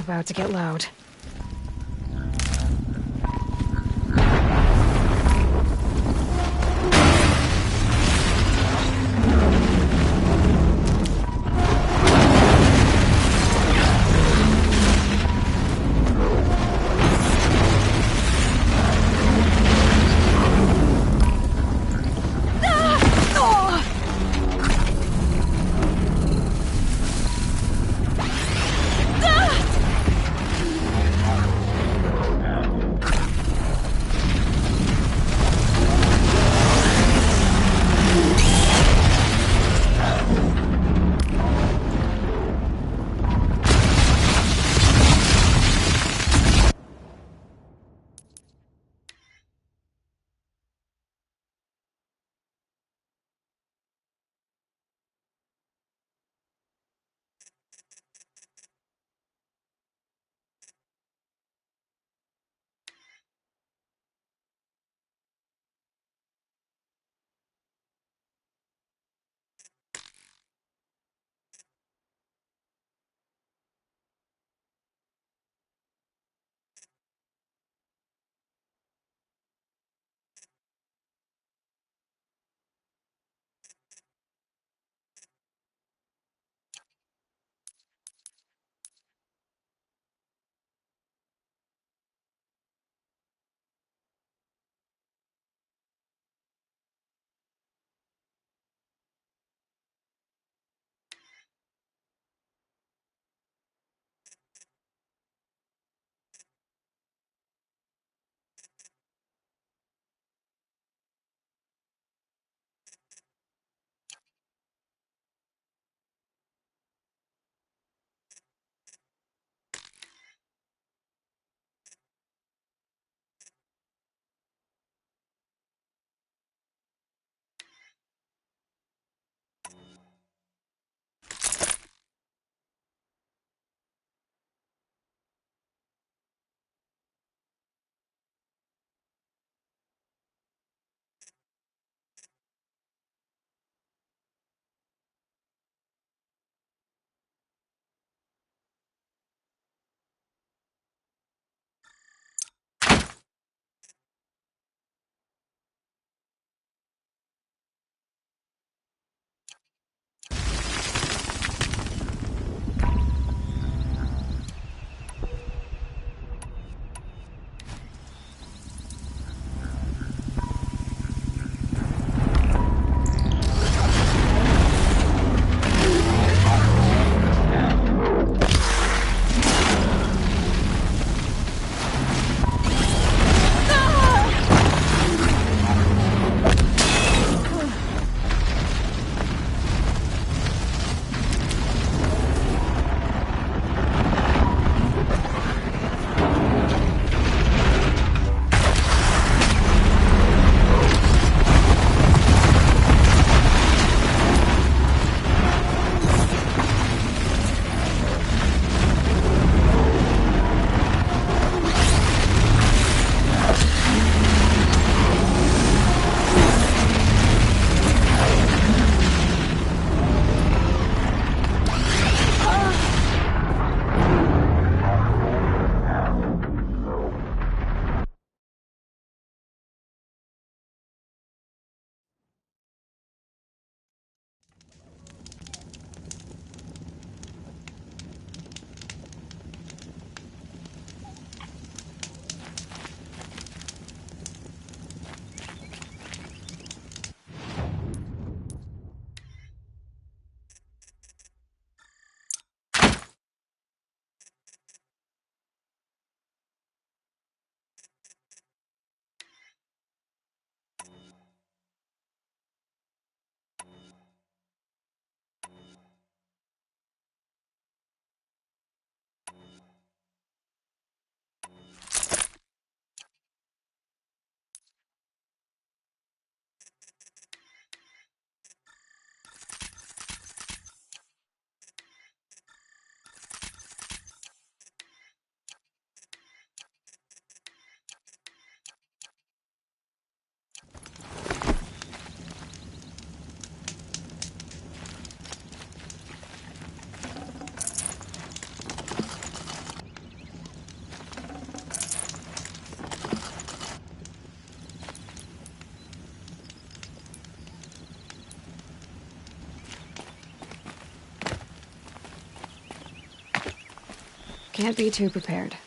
About to get loud. Can't be too prepared.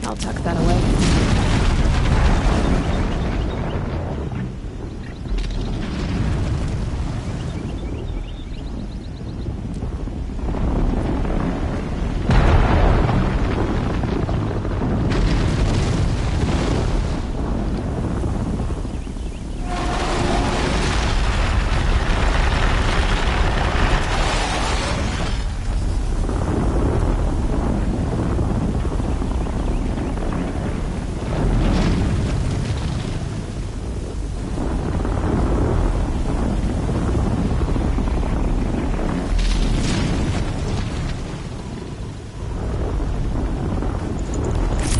I'll tuck that away.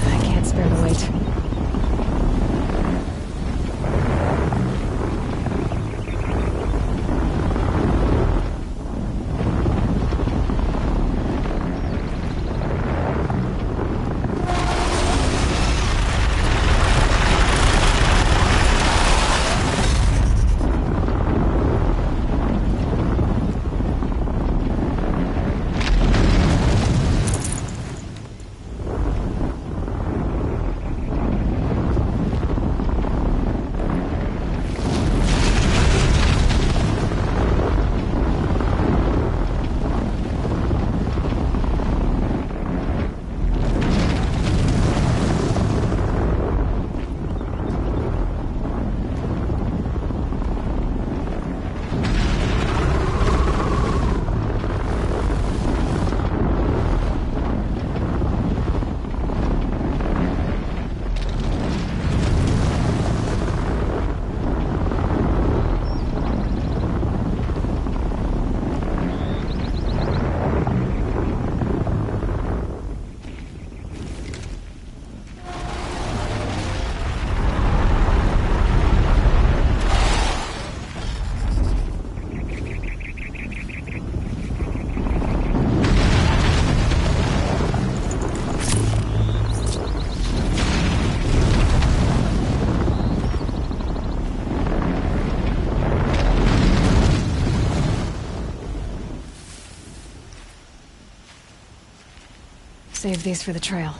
I can't spare the weight. Save these for the trail.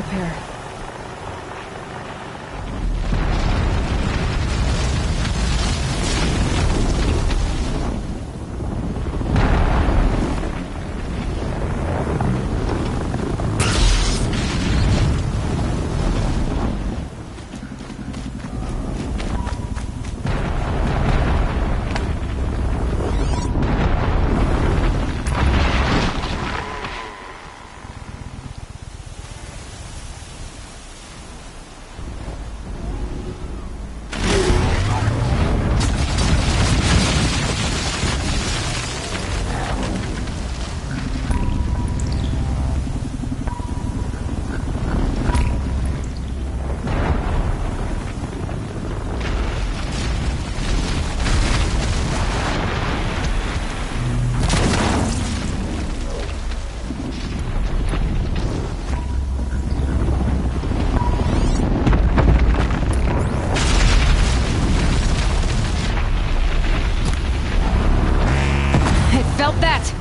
prepare. Felt that!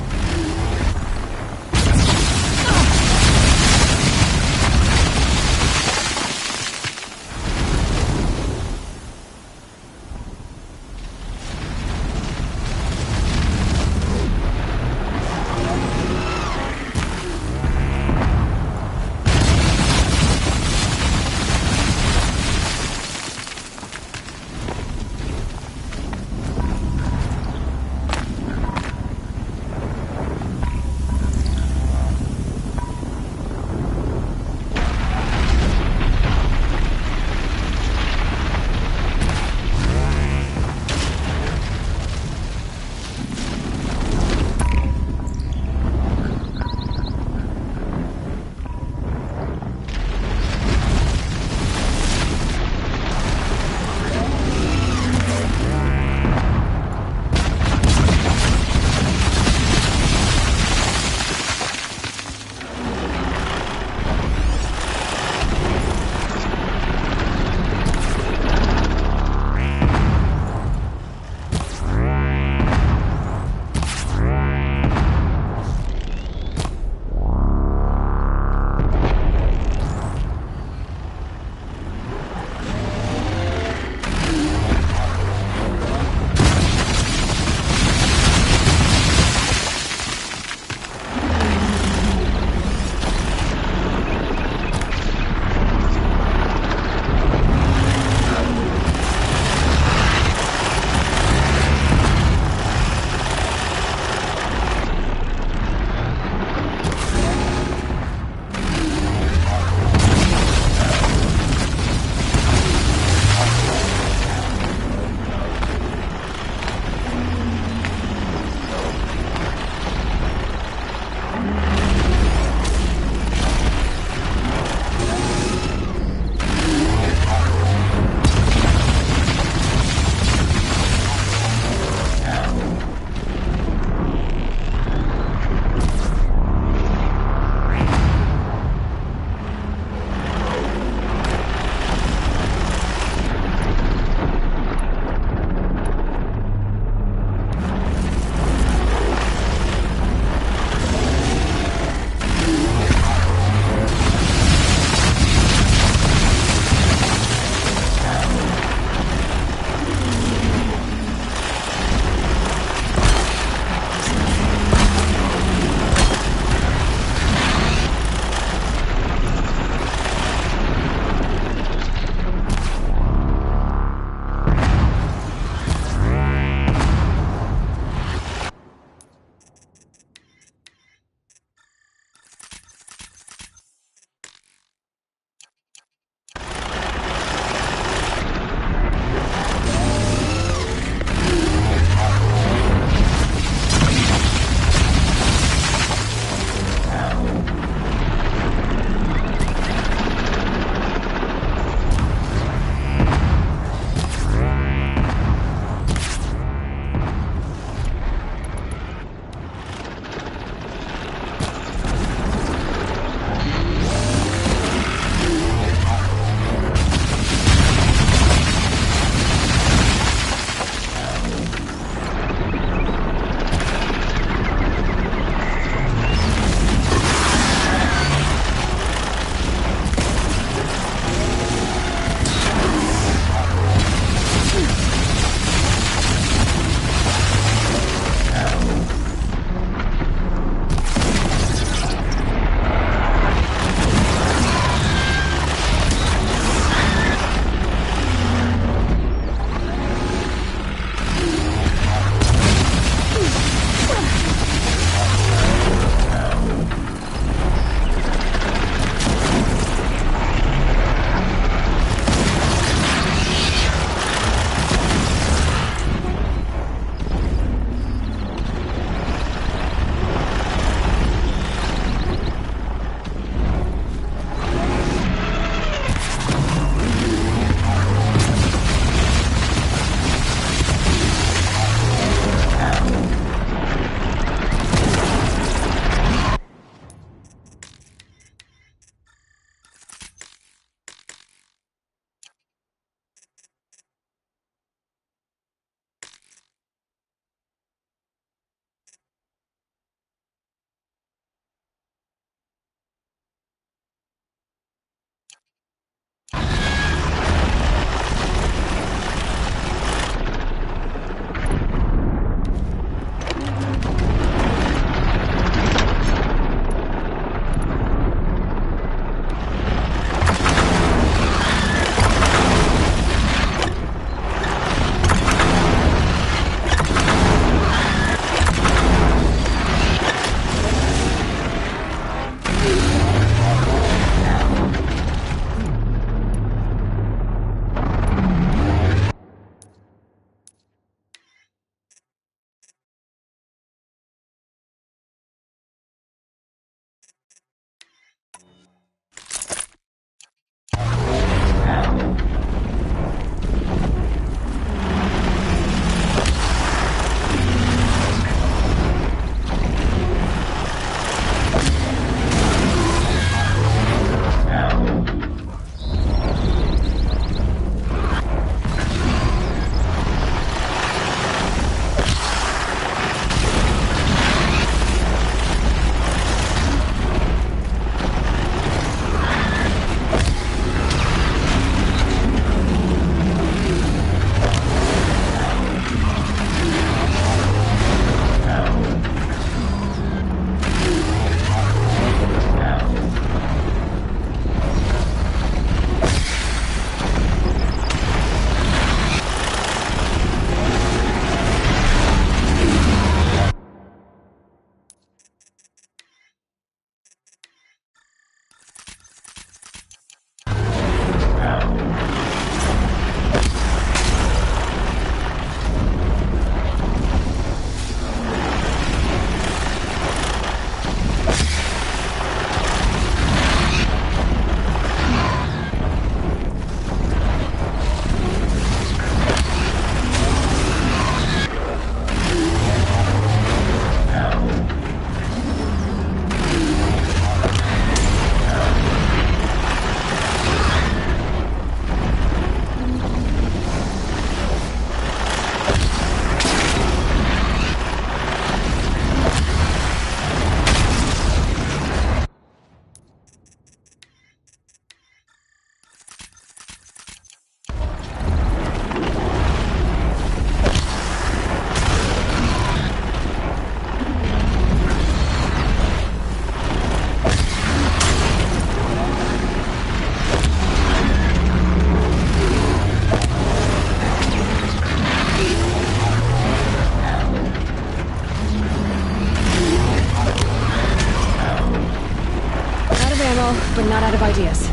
small, but not out of ideas.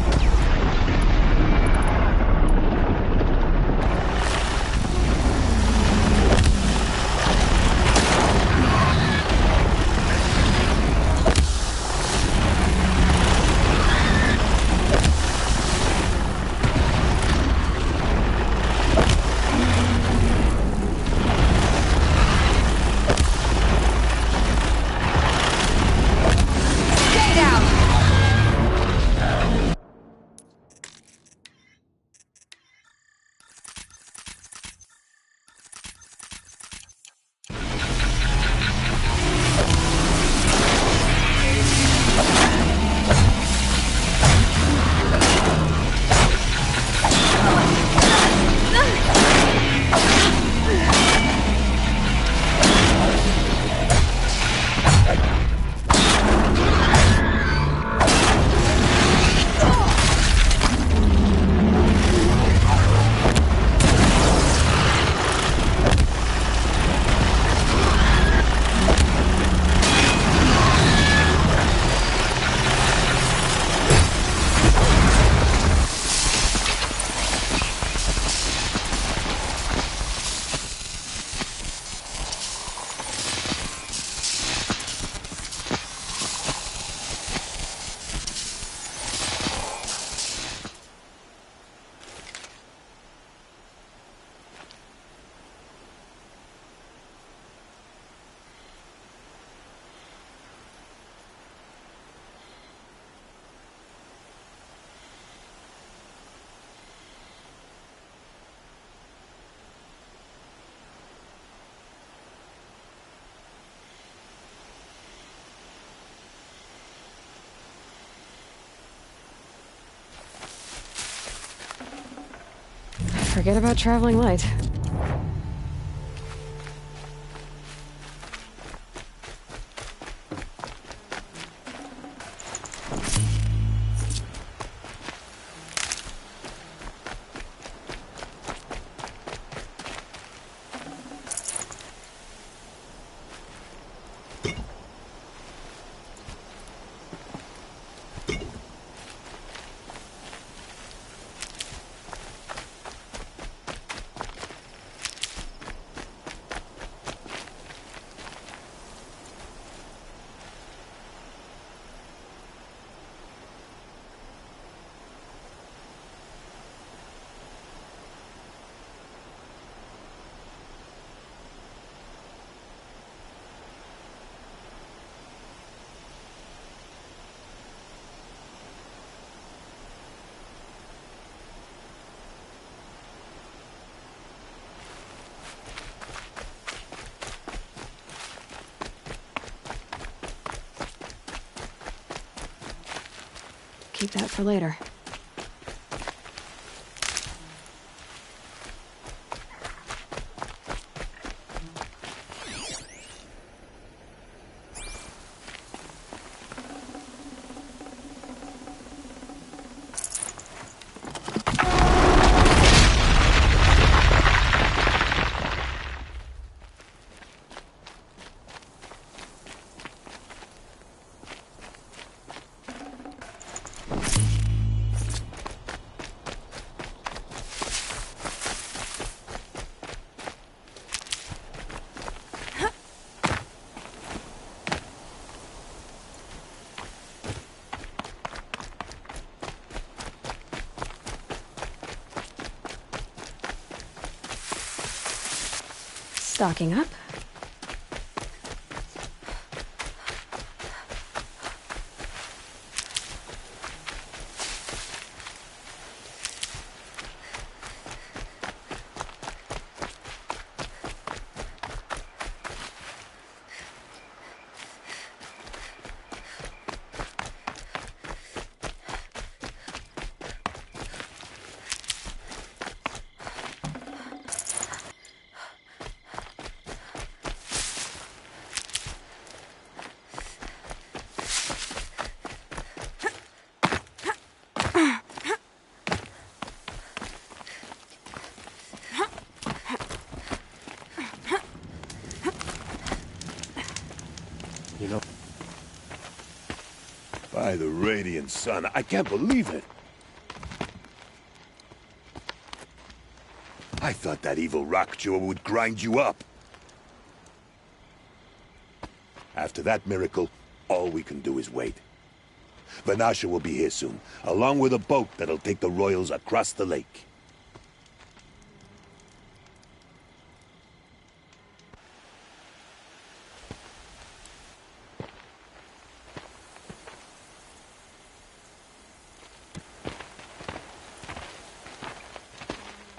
Forget about traveling light. Keep that for later. Stocking up. You know, By the radiant sun, I can't believe it. I thought that evil rockjaw would grind you up. After that miracle, all we can do is wait. Vanasha will be here soon, along with a boat that'll take the royals across the lake.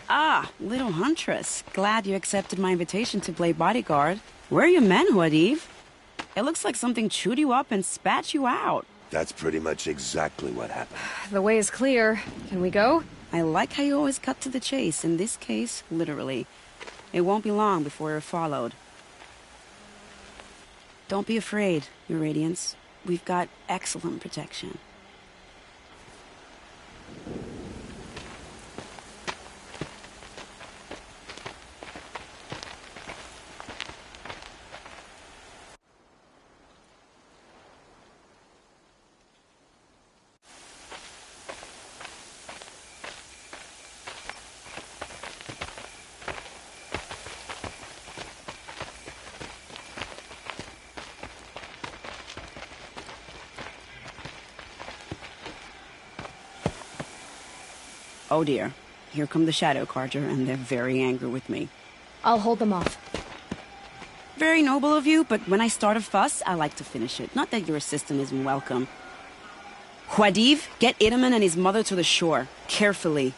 Ah, little huntress. Glad you accepted my invitation to play bodyguard. Where are your men, Huadiv? It looks like something chewed you up and spat you out. That's pretty much exactly what happened. The way is clear. Can we go? I like how you always cut to the chase. In this case, literally. It won't be long before you're followed. Don't be afraid, Your Radiance. We've got excellent protection. Oh dear. Here come the Shadow Carter, and they're very angry with me. I'll hold them off. Very noble of you, but when I start a fuss, I like to finish it. Not that your assistant isn't welcome. Huadiv, get Itaman and his mother to the shore. Carefully.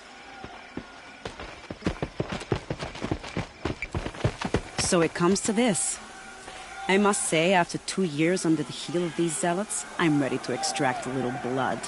So it comes to this. I must say, after 2 years under the heel of these zealots, I'm ready to extract a little blood.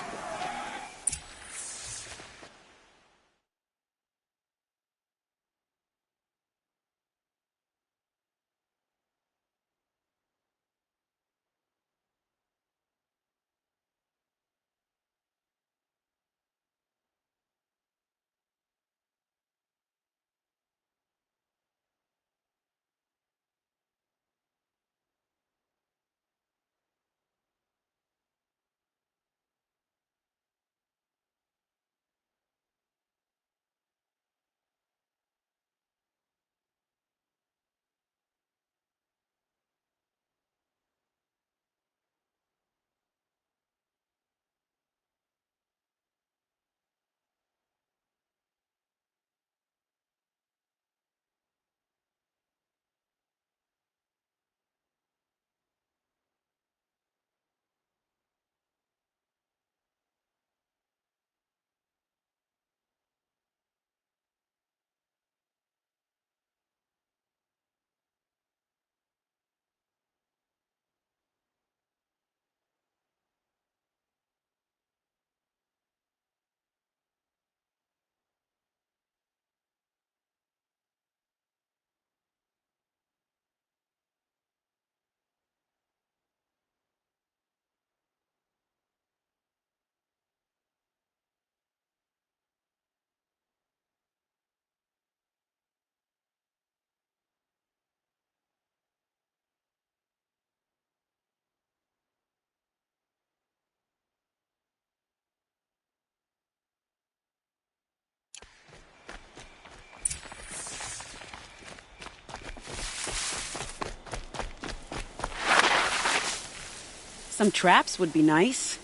Some traps would be nice.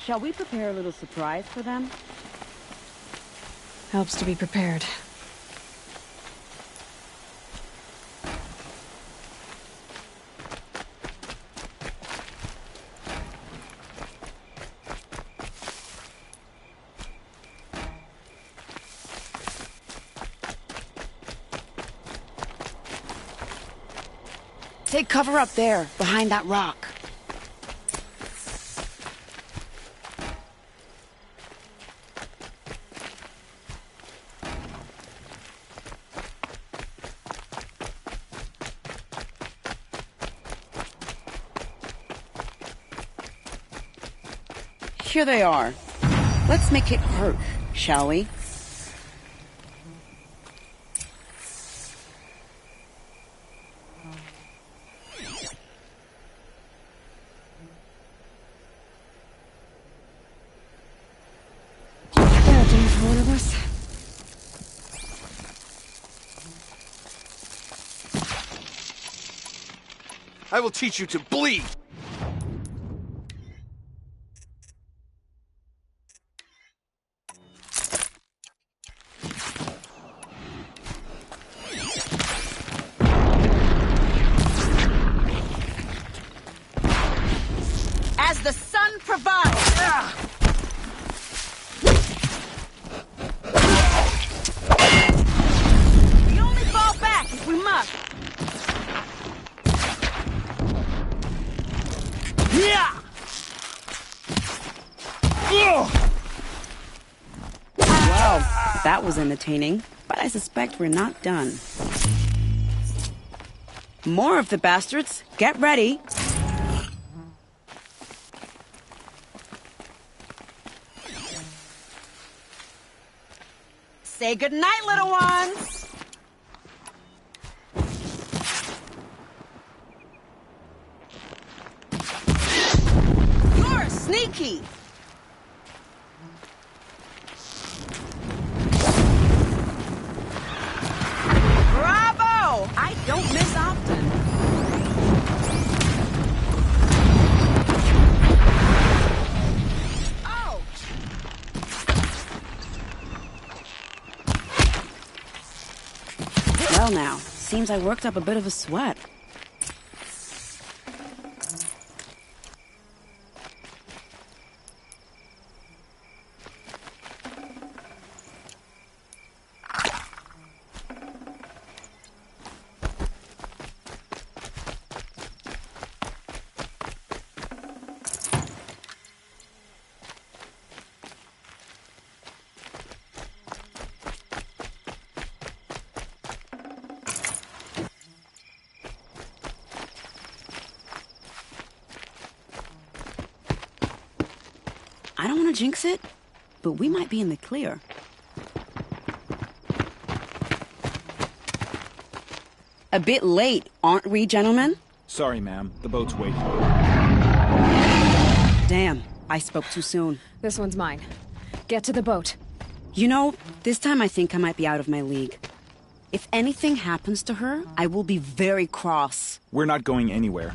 Shall we prepare a little surprise for them? Helps to be prepared. Take cover up there, behind that rock. Here they are. Let's make it hurt, shall we? I will teach you to bleed! As the sun provides! We only fall back if we must. Well, that was entertaining, but I suspect we're not done. More of the bastards. Get ready. Say goodnight, little ones! You're sneaky! Bravo! I don't miss often. Oh! Well now, seems I worked up a bit of a sweat. I don't want to jinx it, but we might be in the clear. A bit late, aren't we, gentlemen? Sorry, ma'am. The boat's waiting. Damn, I spoke too soon. This one's mine. Get to the boat. You know, this time I think I might be out of my league. If anything happens to her, I will be very cross. We're not going anywhere.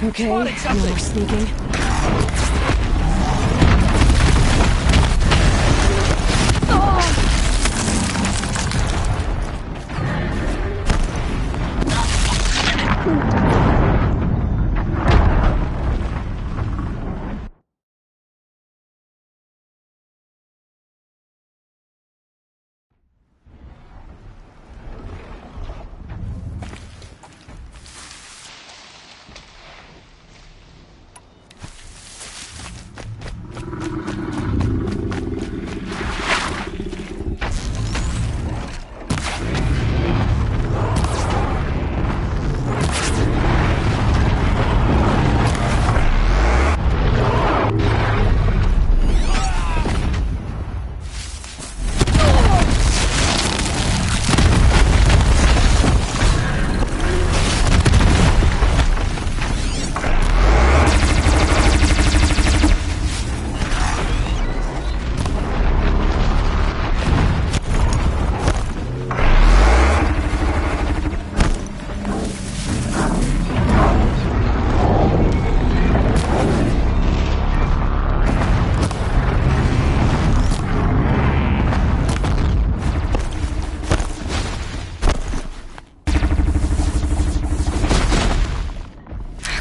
Okay, no more sneaking.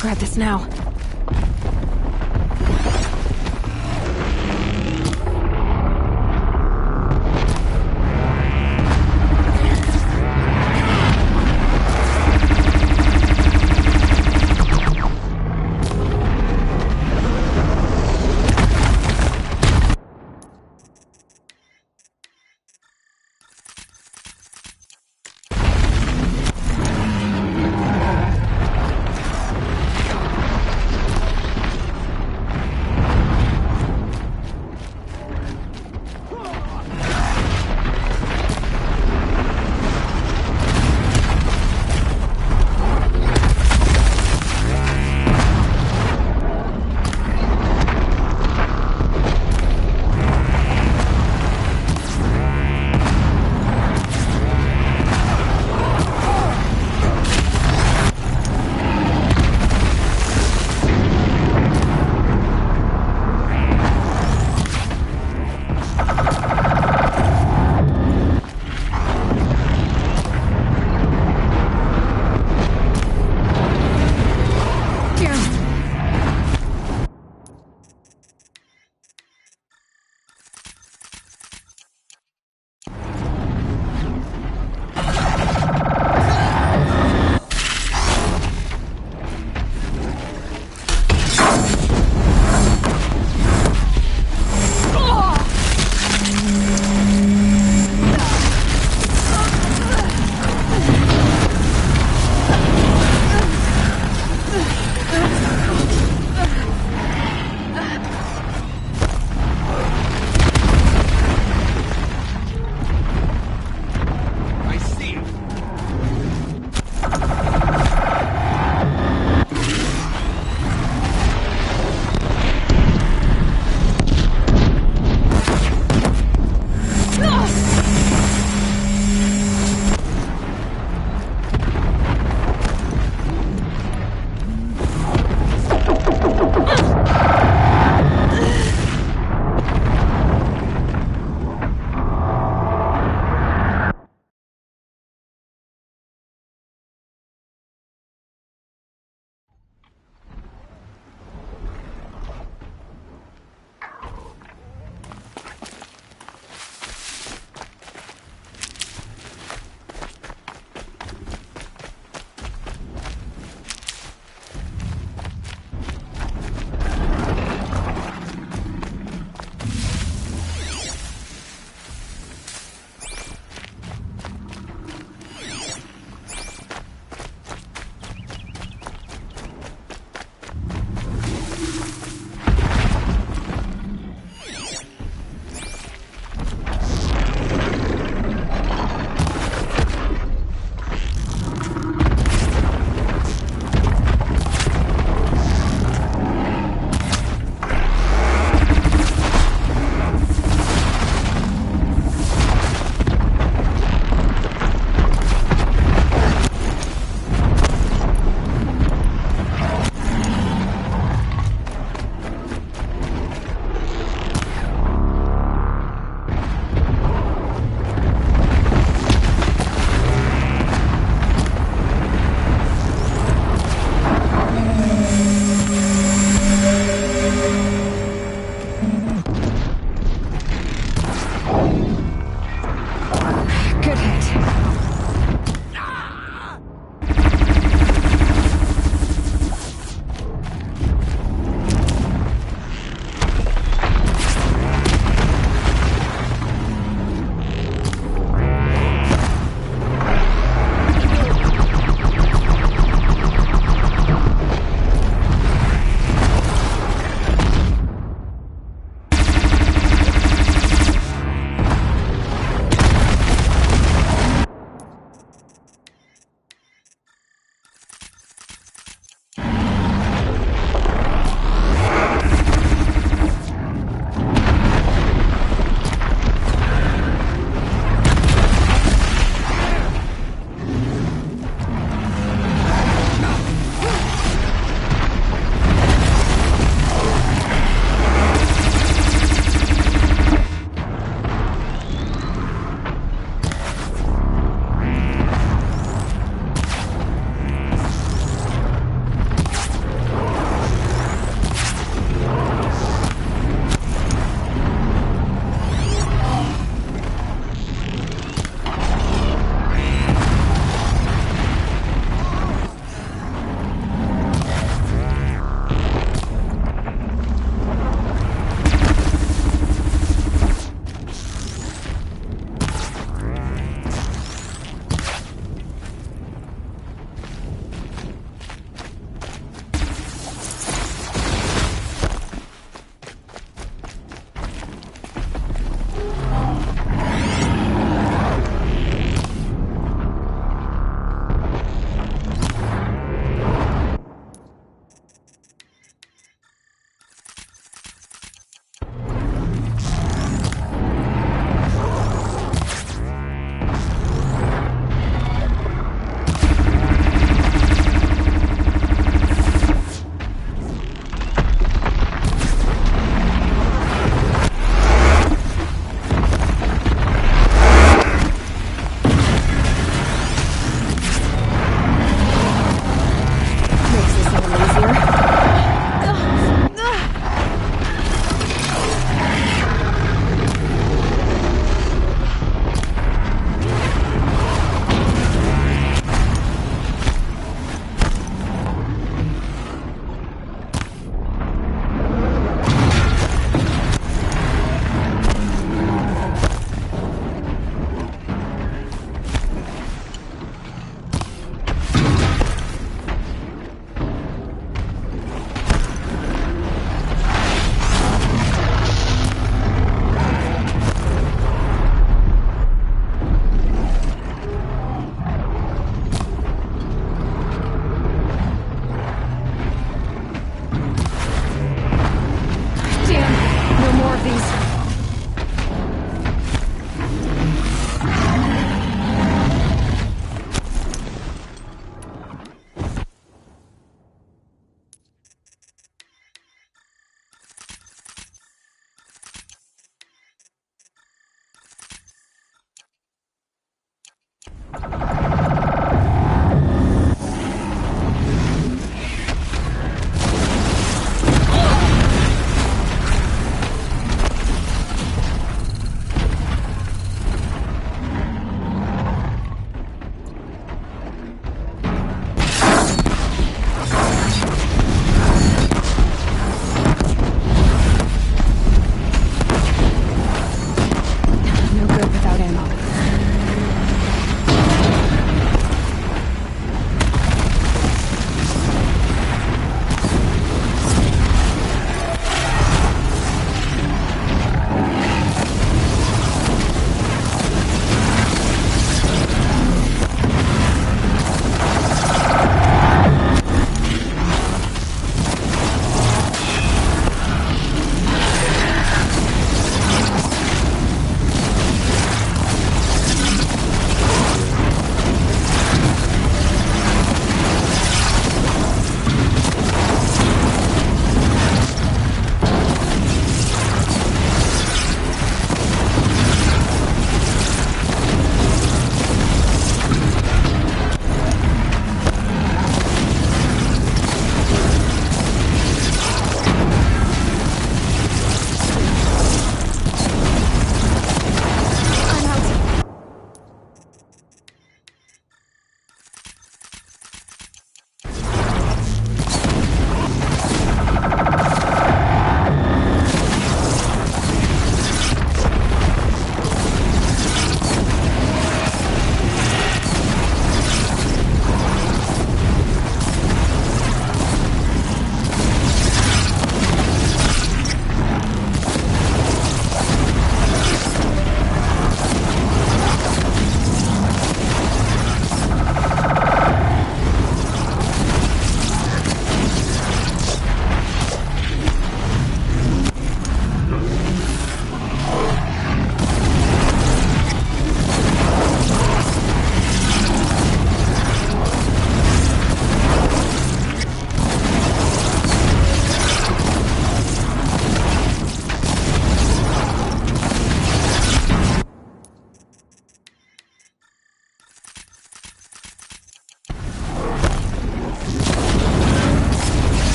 Grab this now.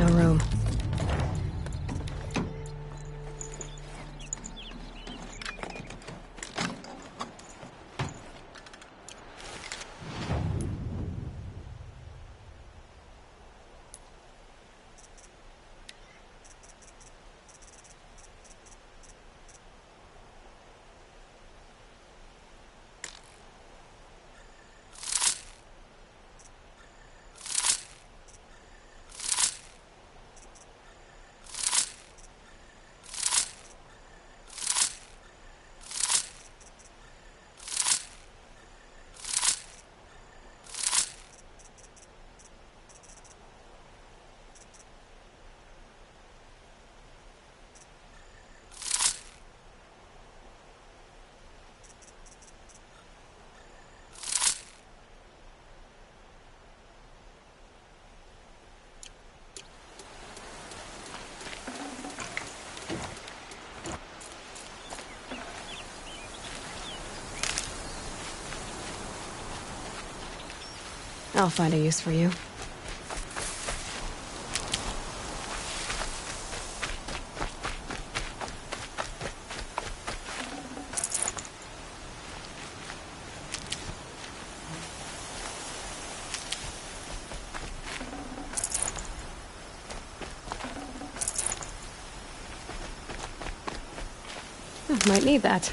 our room. I'll find a use for you. Might need that.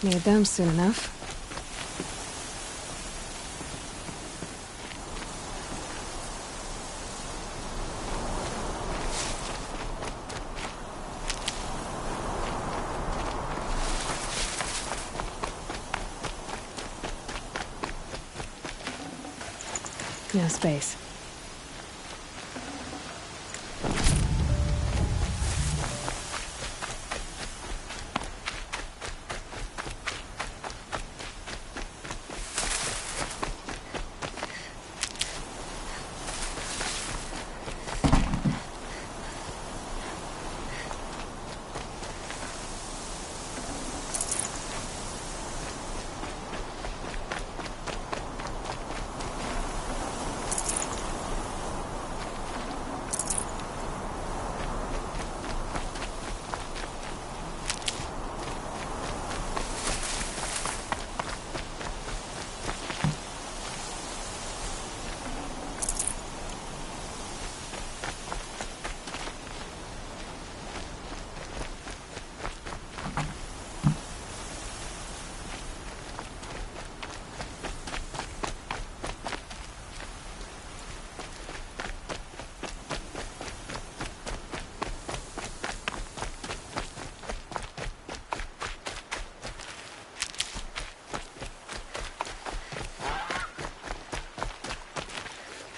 Need them soon enough. No space.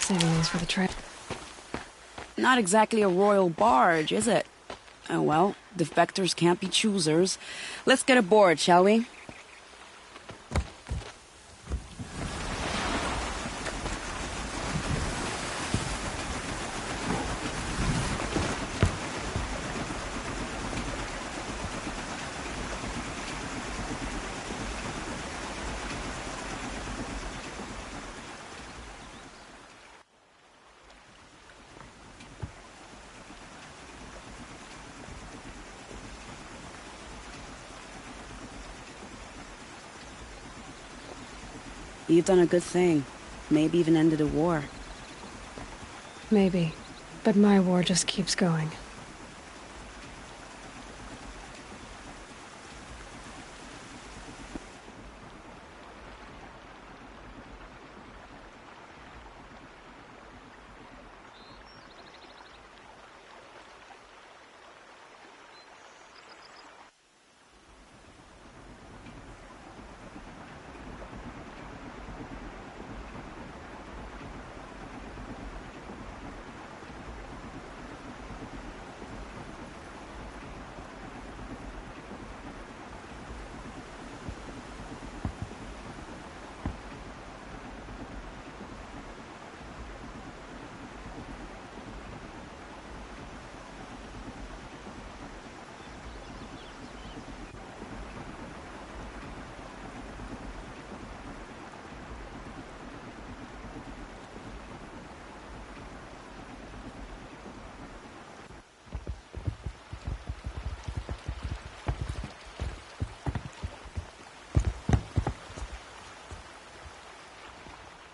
Saving these for the trip. Not exactly a royal barge, is it? Oh well, defectors can't be choosers. Let's get aboard, shall we? You've done a good thing. Maybe even ended a war. Maybe. But my war just keeps going.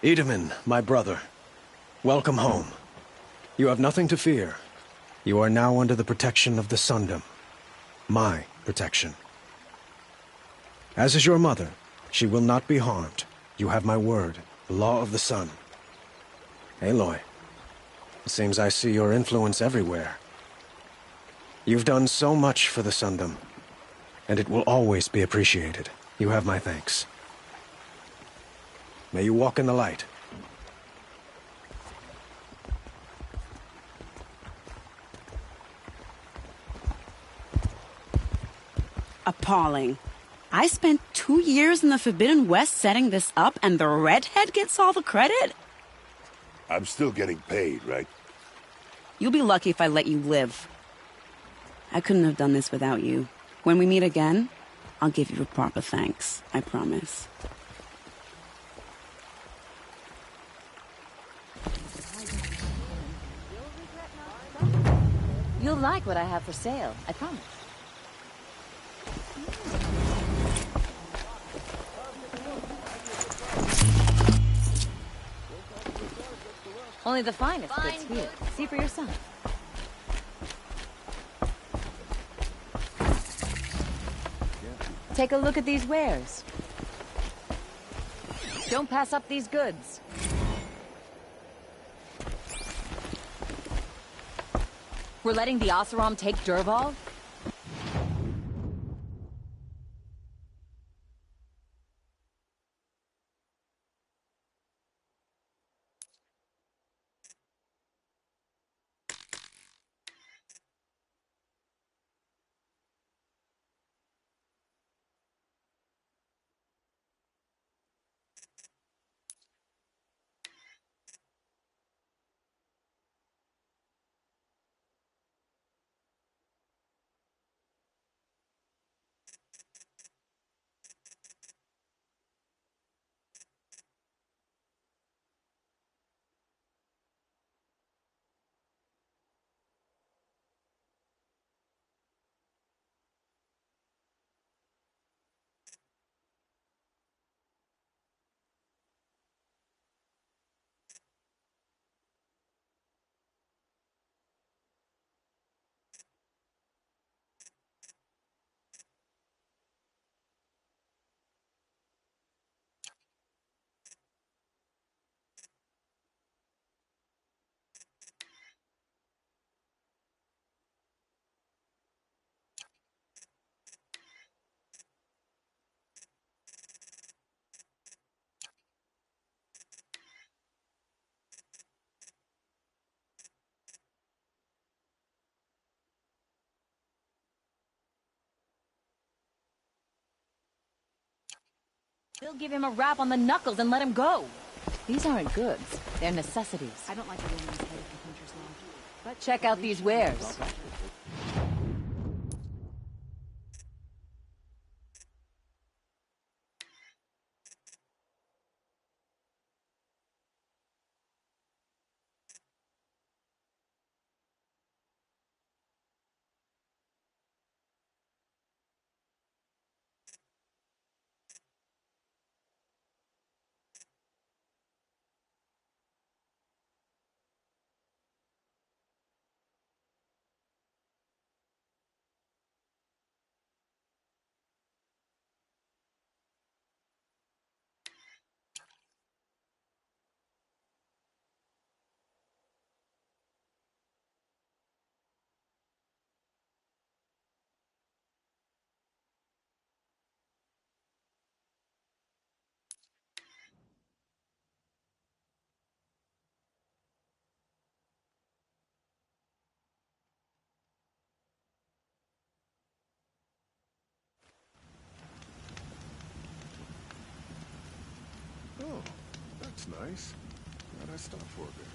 Itamen, my brother, welcome home. You have nothing to fear. You are now under the protection of the Sundom. My protection. As is your mother, she will not be harmed. You have my word, the law of the sun. Aloy, it seems I see your influence everywhere. You've done so much for the Sundom, and it will always be appreciated. You have my thanks. May you walk in the light. Appalling. I spent 2 years in the Forbidden West setting this up, and the redhead gets all the credit? I'm still getting paid, right? You'll be lucky if I let you live. I couldn't have done this without you. When we meet again, I'll give you a proper thanks. I promise. You'll like what I have for sale, I promise. Only the finest goods here. See for yourself. Take a look at these wares. Don't pass up these goods. We're letting the Oseram take Dervahl? We'll give him a rap on the knuckles and let him go. These aren't goods. They're necessities. I don't like a woman's head at the Hunter's Lodge. But check out these wares. Oh, that's nice. Why'd I stop for a bit?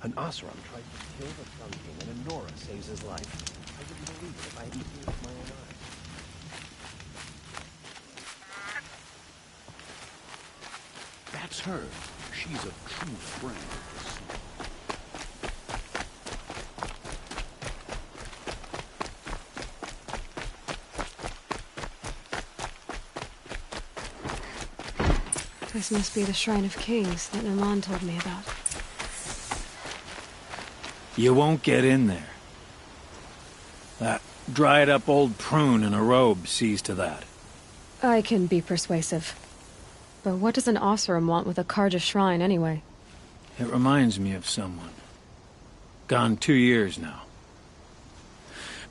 An Oseram tried to kill the Sun King, and Nora saves his life. I wouldn't believe it if I hadn't seen it with my own eyes. That's her. She's a true friend of the sun. This must be the Shrine of Kings that Naman told me about. You won't get in there. That dried-up old prune in a robe sees to that. I can be persuasive. But what does an Oseram want with a Carja shrine, anyway? It reminds me of someone. Gone 2 years now.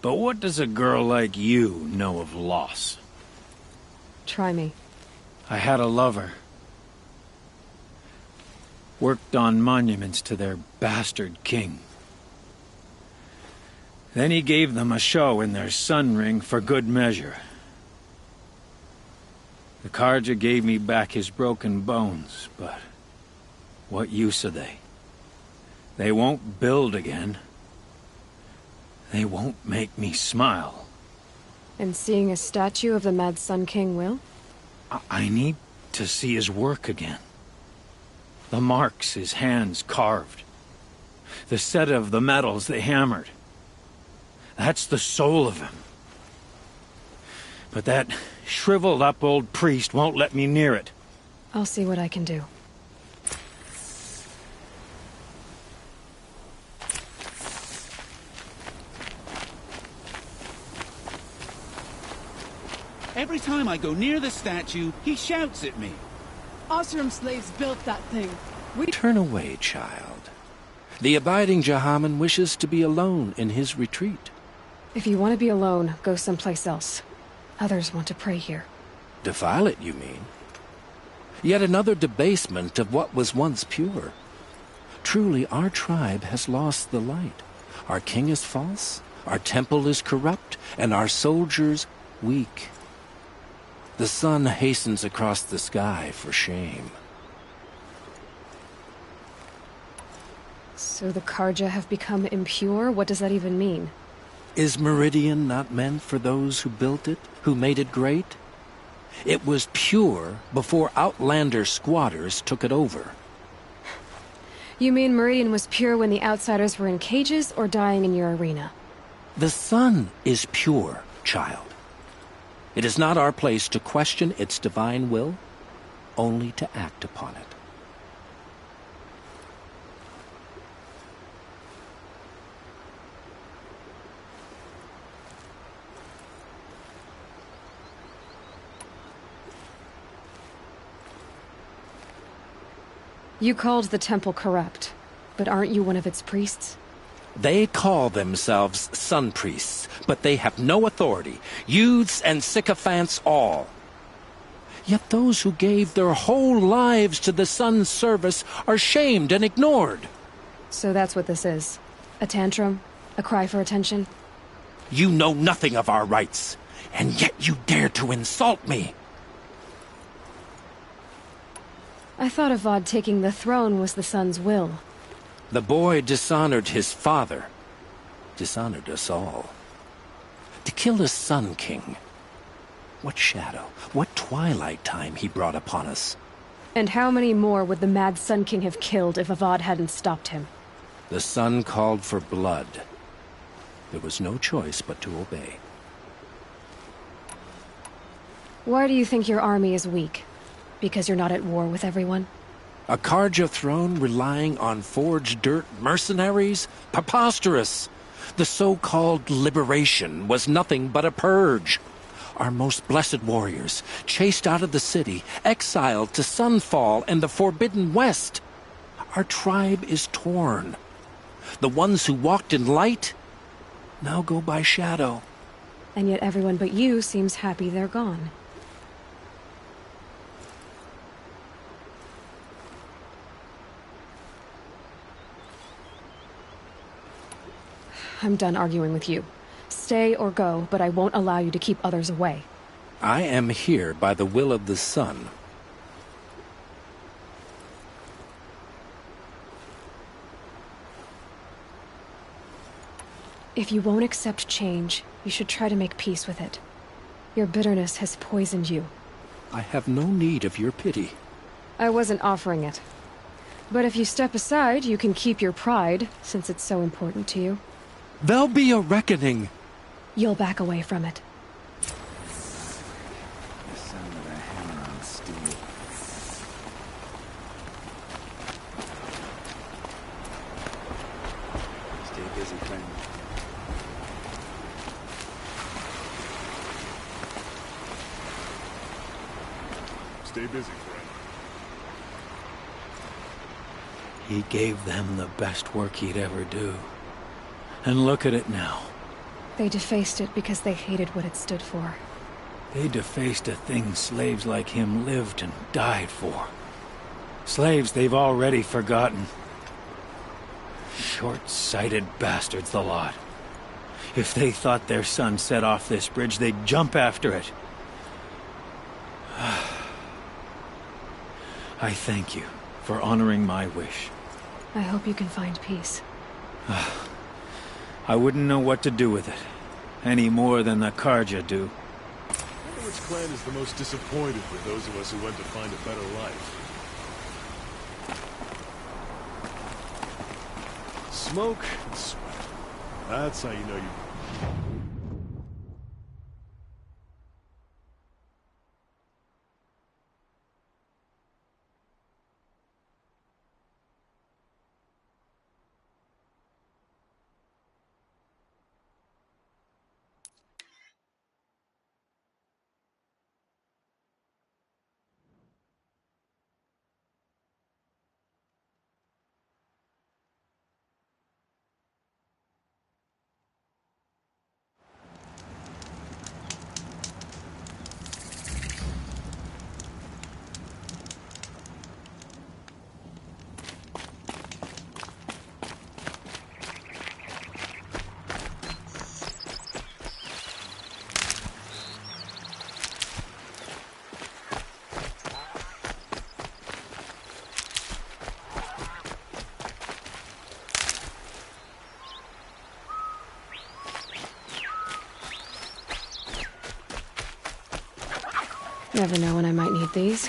But what does a girl like you know of loss? Try me. I had a lover. Worked on monuments to their bastard king. Then he gave them a show in their sun ring for good measure. The Carja gave me back his broken bones, but what use are they? They won't build again. They won't make me smile. And seeing a statue of the Mad Sun King will? I need to see his work again. The marks his hands carved. The set of the metals they hammered. That's the soul of him. But that shriveled up old priest won't let me near it. I'll see what I can do. Every time I go near the statue, he shouts at me. Oseram slaves built that thing. Turn away, child. The abiding Jahaman wishes to be alone in his retreat. If you want to be alone, go someplace else. Others want to pray here. Defile it, you mean? Yet another debasement of what was once pure. Truly, our tribe has lost the light. Our king is false, our temple is corrupt, and our soldiers weak. The sun hastens across the sky for shame. So the Carja have become impure? What does that even mean? Is Meridian not meant for those who built it, who made it great? It was pure before outlander squatters took it over. You mean Meridian was pure when the outsiders were in cages or dying in your arena? The sun is pure, child. It is not our place to question its divine will, only to act upon it. You called the temple corrupt, but aren't you one of its priests? They call themselves sun priests, but they have no authority, youths and sycophants all. Yet those who gave their whole lives to the sun's service are shamed and ignored. So that's what this is. A tantrum? A cry for attention? You know nothing of our rights, and yet you dare to insult me. I thought Avad taking the throne was the sun's will. The boy dishonored his father, dishonored us all. To kill the Sun King. What shadow, what twilight time he brought upon us. And how many more would the Mad Sun King have killed if Avad hadn't stopped him? The sun called for blood. There was no choice but to obey. Why do you think your army is weak? Because you're not at war with everyone? A Carja throne relying on forged dirt mercenaries? Preposterous! The so-called liberation was nothing but a purge. Our most blessed warriors, chased out of the city, exiled to Sunfall and the Forbidden West. Our tribe is torn. The ones who walked in light now go by shadow. And yet everyone but you seems happy they're gone. I'm done arguing with you. Stay or go, but I won't allow you to keep others away. I am here by the will of the sun. If you won't accept change, you should try to make peace with it. Your bitterness has poisoned you. I have no need of your pity. I wasn't offering it. But if you step aside, you can keep your pride, since it's so important to you. There'll be a reckoning. You'll back away from it. The sound of a hammer on steel. Stay busy, friend. He gave them the best work he'd ever do. And look at it now. They defaced it because they hated what it stood for. They defaced a thing slaves like him lived and died for. Slaves they've already forgotten. Short-sighted bastards, the lot. If they thought their son set off this bridge, they'd jump after it. I thank you for honoring my wish. I hope you can find peace. I wouldn't know what to do with it, any more than the Carja do. I wonder which clan is the most disappointed with those of us who went to find a better life. Smoke and sweat. That's how you know you... Never know when I might need these.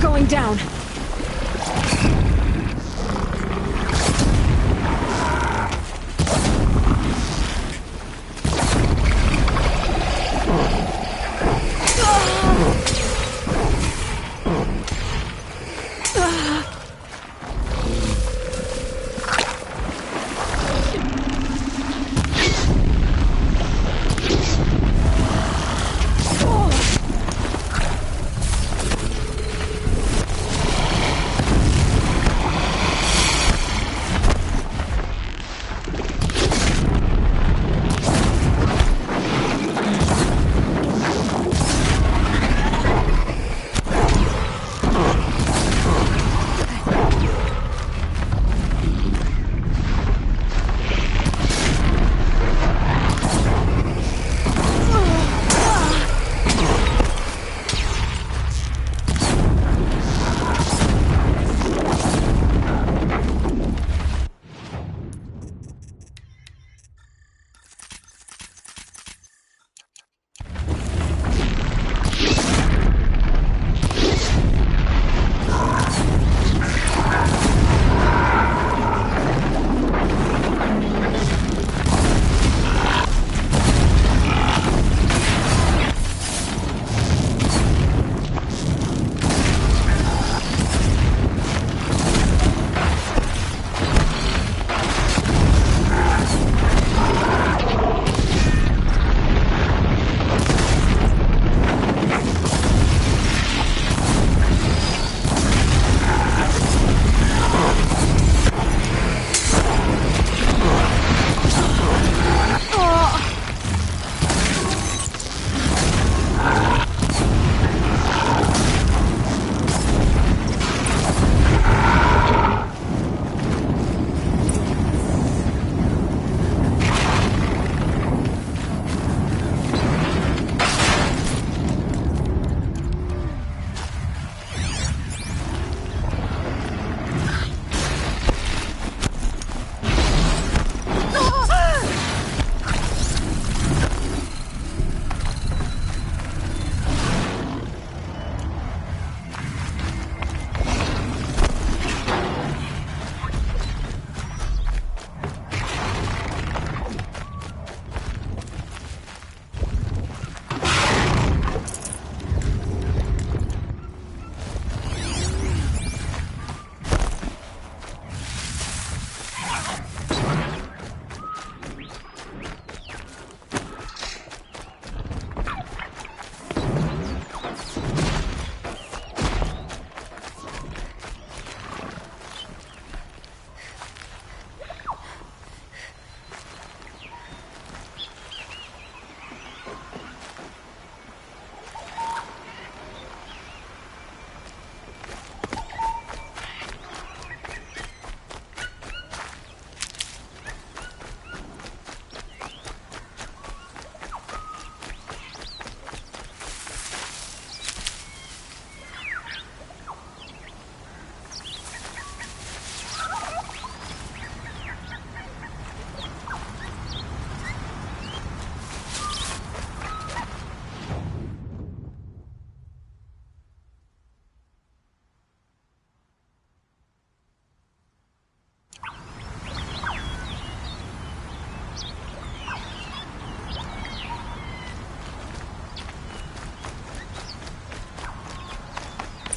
Going down.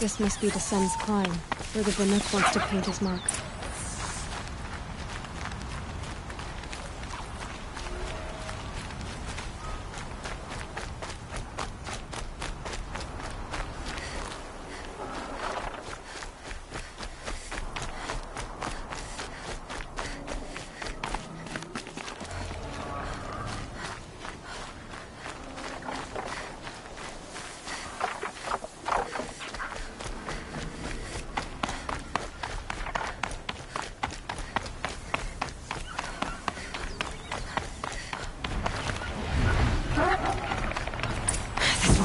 This must be the sun's climb, where the Banuk wants to paint his mark.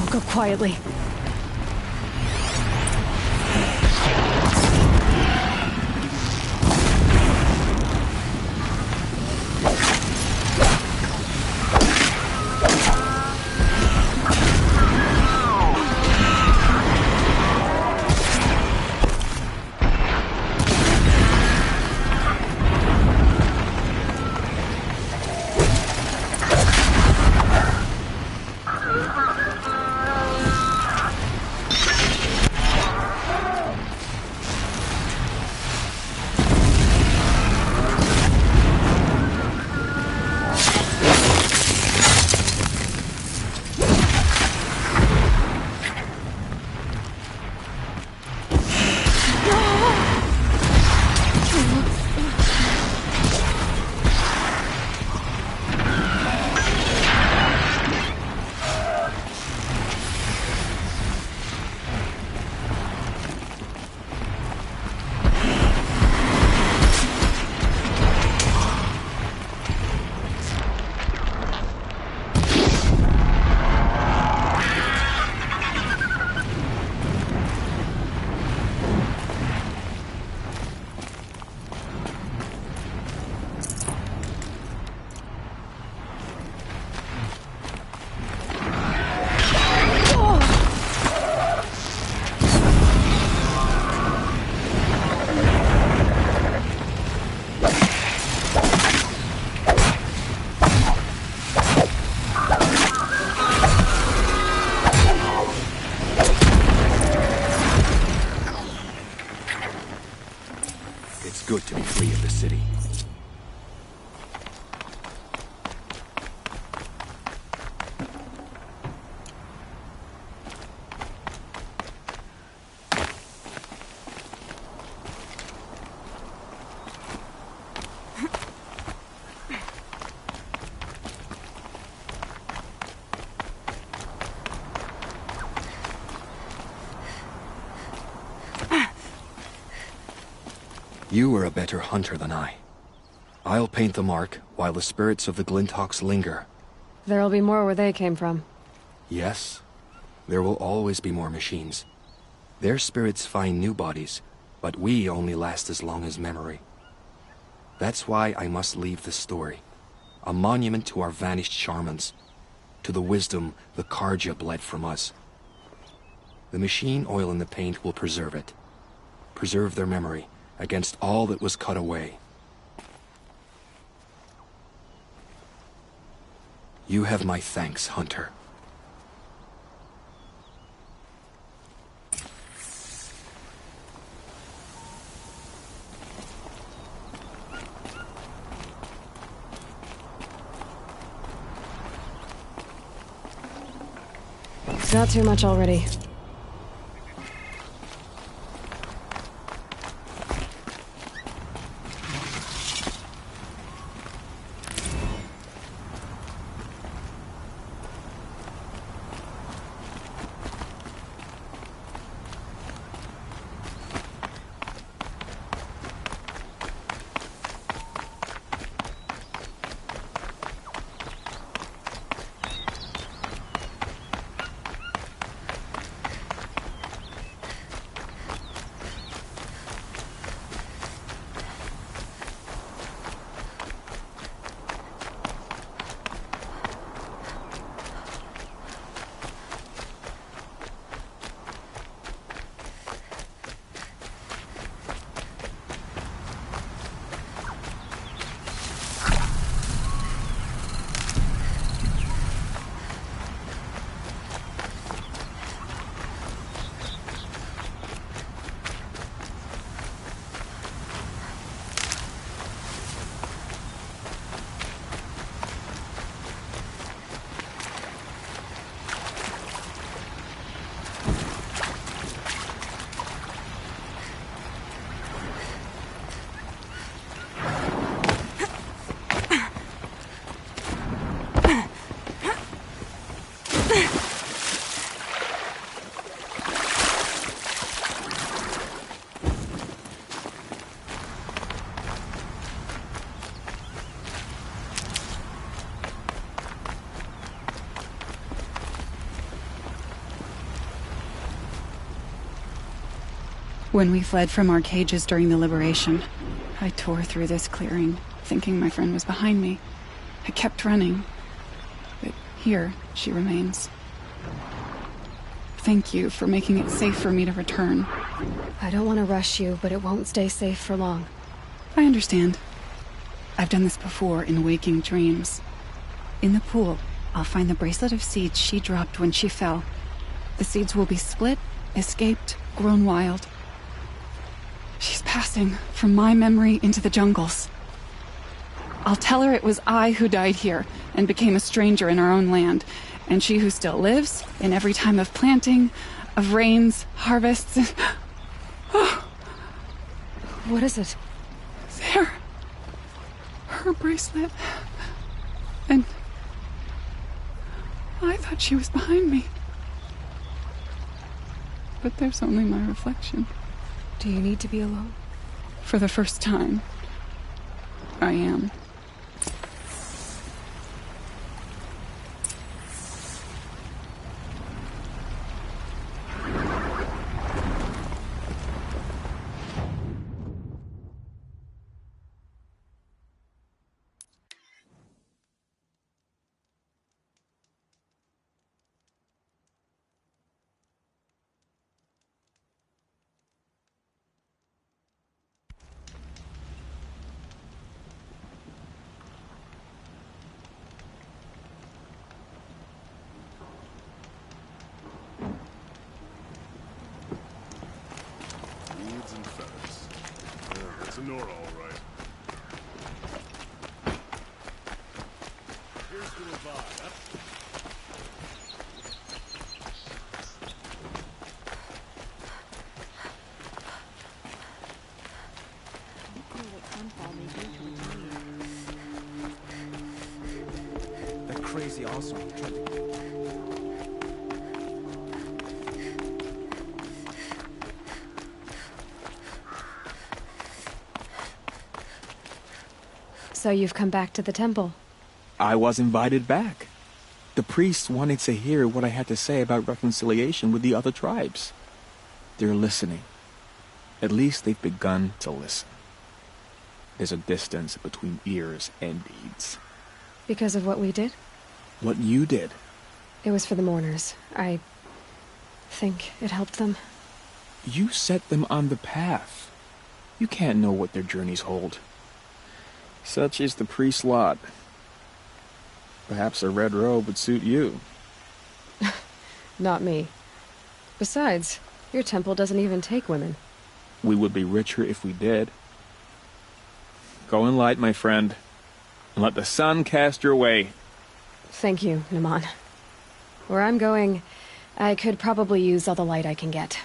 Go quietly. good to be free of the city. You are a better hunter than I. I'll paint the mark while the spirits of the Glinthawks linger. There'll be more where they came from. Yes, there will always be more machines. Their spirits find new bodies, but we only last as long as memory. That's why I must leave this story. A monument to our vanished shamans, to the wisdom the Carja bled from us. The machine oil in the paint will preserve it. Preserve their memory against all that was cut away. You have my thanks, Hunter. It's not too much already. When we fled from our cages during the liberation, I tore through this clearing, thinking my friend was behind me. I kept running, but here she remains. Thank you for making it safe for me to return. I don't want to rush you, but it won't stay safe for long. I understand. I've done this before in waking dreams. In the pool, I'll find the bracelet of seeds she dropped when she fell. The seeds will be split, escaped, grown wild. She's passing from my memory into the jungles. I'll tell her it was I who died here and became a stranger in our own land, and she who still lives in every time of planting, of rains, harvests. What is it? There. Her bracelet. And I thought she was behind me. But there's only my reflection. Do you need to be alone? For the first time, I am. Weeds and feathers. Yeah, that's a Nora, all right. Here's the revive, huh? That crazy also tried to... So you've come back to the temple. I was invited back. The priests wanted to hear what I had to say about reconciliation with the other tribes. They're listening. At least they've begun to listen. There's a distance between ears and deeds. Because of what we did? What you did. It was for the mourners. I think it helped them. You set them on the path. You can't know what their journeys hold. Such is the priest's lot. Perhaps a red robe would suit you. Not me. Besides, your temple doesn't even take women. We would be richer if we did. Go in light, my friend, and let the sun cast your way. Thank you, Naman. Where I'm going, I could probably use all the light I can get.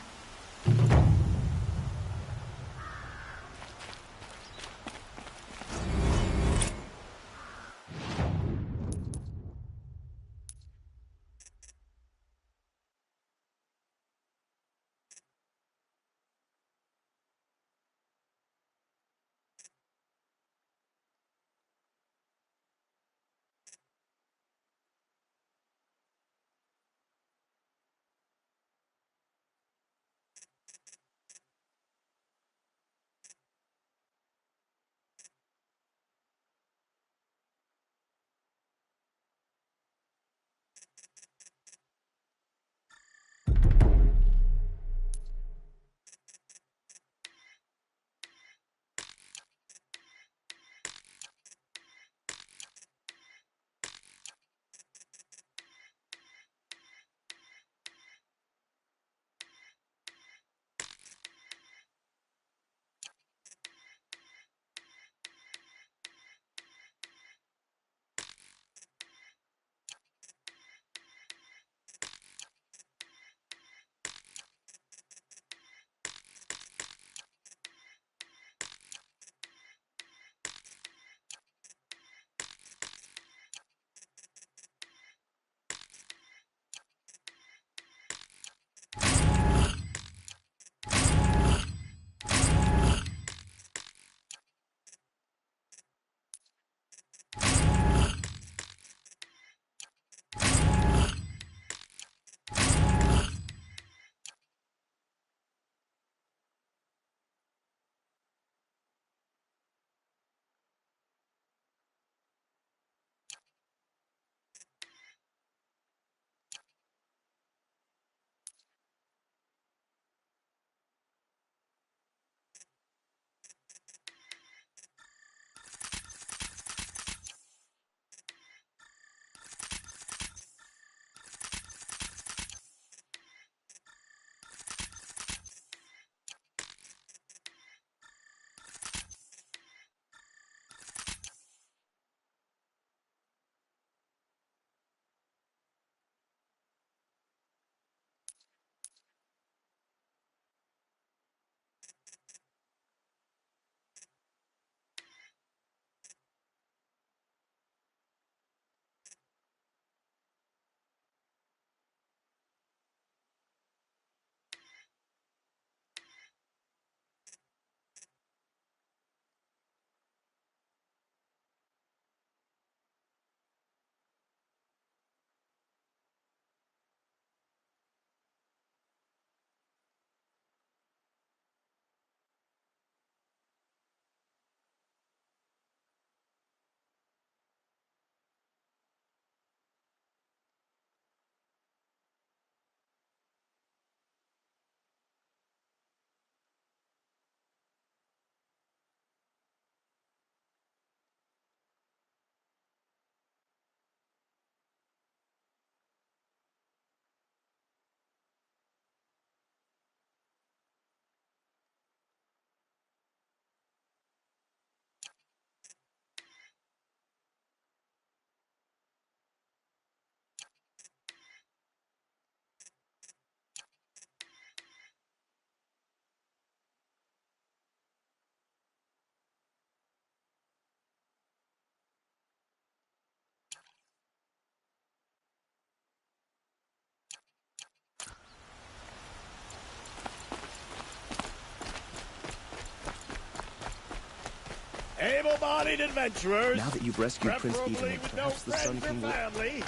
Able-bodied adventurers. Now that you've rescued Prince preferably Ethan, with no perhaps the sun friends can... or family,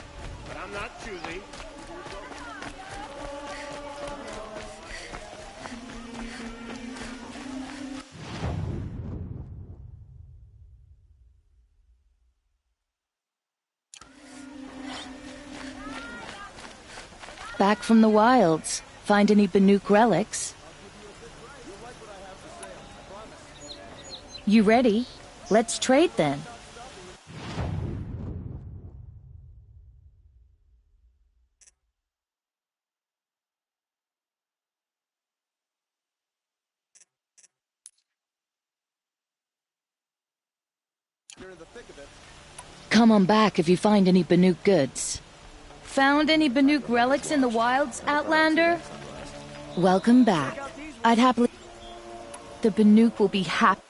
but I'm not choosy. Back from the wilds. Find any Banuk relics? You ready? Let's trade then. Come on back if you find any Banuk goods. Found any Banuk relics in the wilds, Outlander? Welcome back. I'd happily... The Banuk will be happy.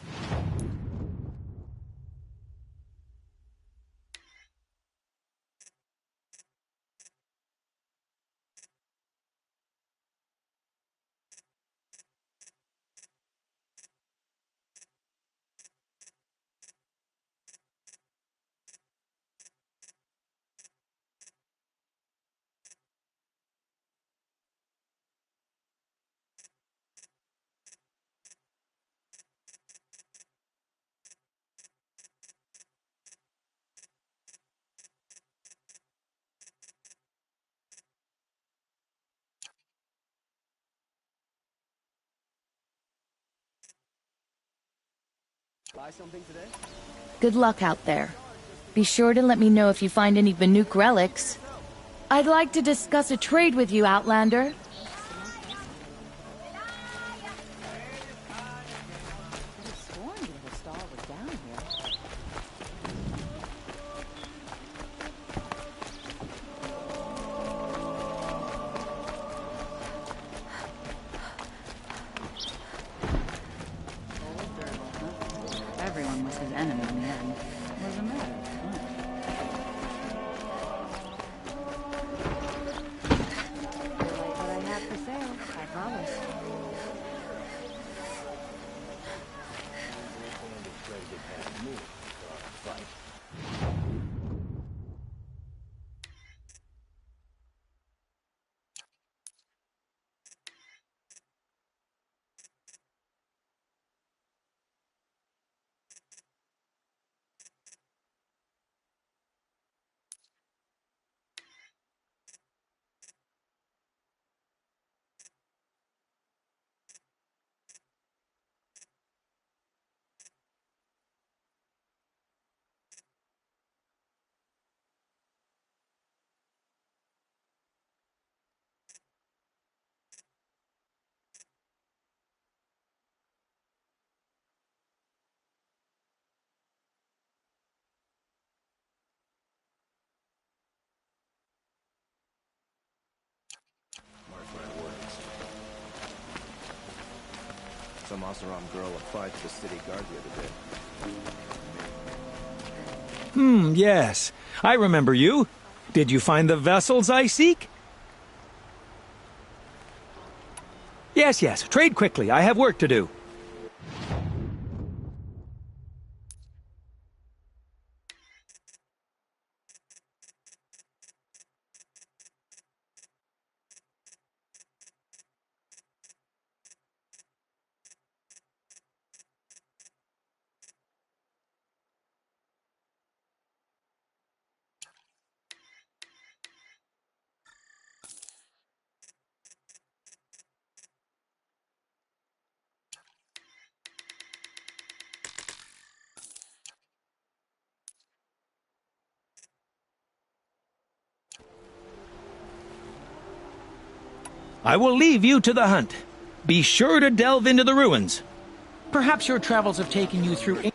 Buy something today? Good luck out there. Be sure to let me know if you find any Banuk relics. I'd like to discuss a trade with you, Outlander. Everyone was his enemy in the end. It was a matter of fun. Like what I have for sale, I promise. Mark my words. Some Oseram girl applied to the city guard the other day. Yes. I remember you. Did you find the vessels I seek? Yes, yes. Trade quickly. I have work to do. I will leave you to the hunt. Be sure to delve into the ruins. Perhaps your travels have taken you through...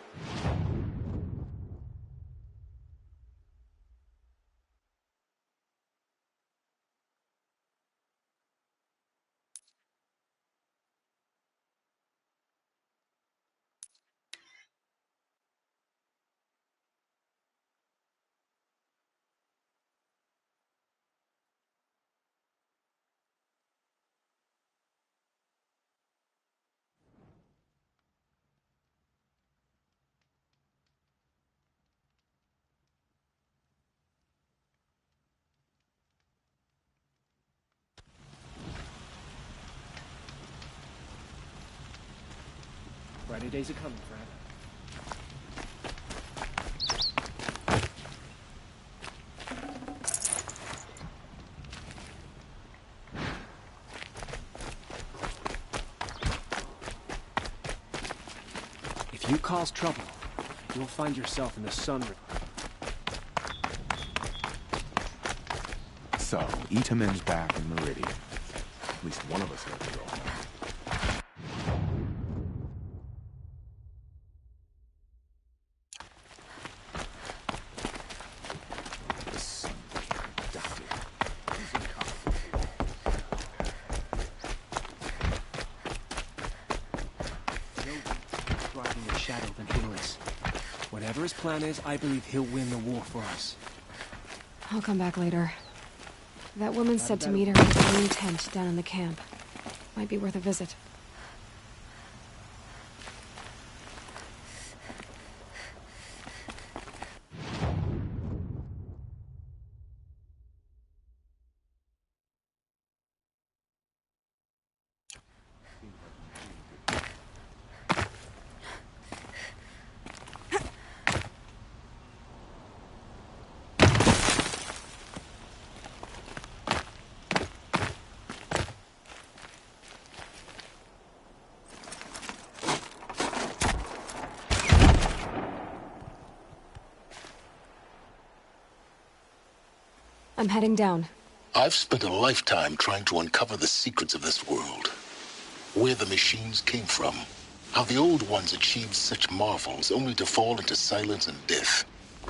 Brighter days are coming, Fred. If you cause trouble, you'll find yourself in the sun. So, Itamen's back in Meridian. At least one of us got to go home. Whatever his plan is, I believe he'll win the war for us. I'll come back later. That woman said to meet her in the green tent down in the camp. Might be worth a visit. I'm heading down. I've spent a lifetime trying to uncover the secrets of this world. Where the machines came from. How the old ones achieved such marvels only to fall into silence and death.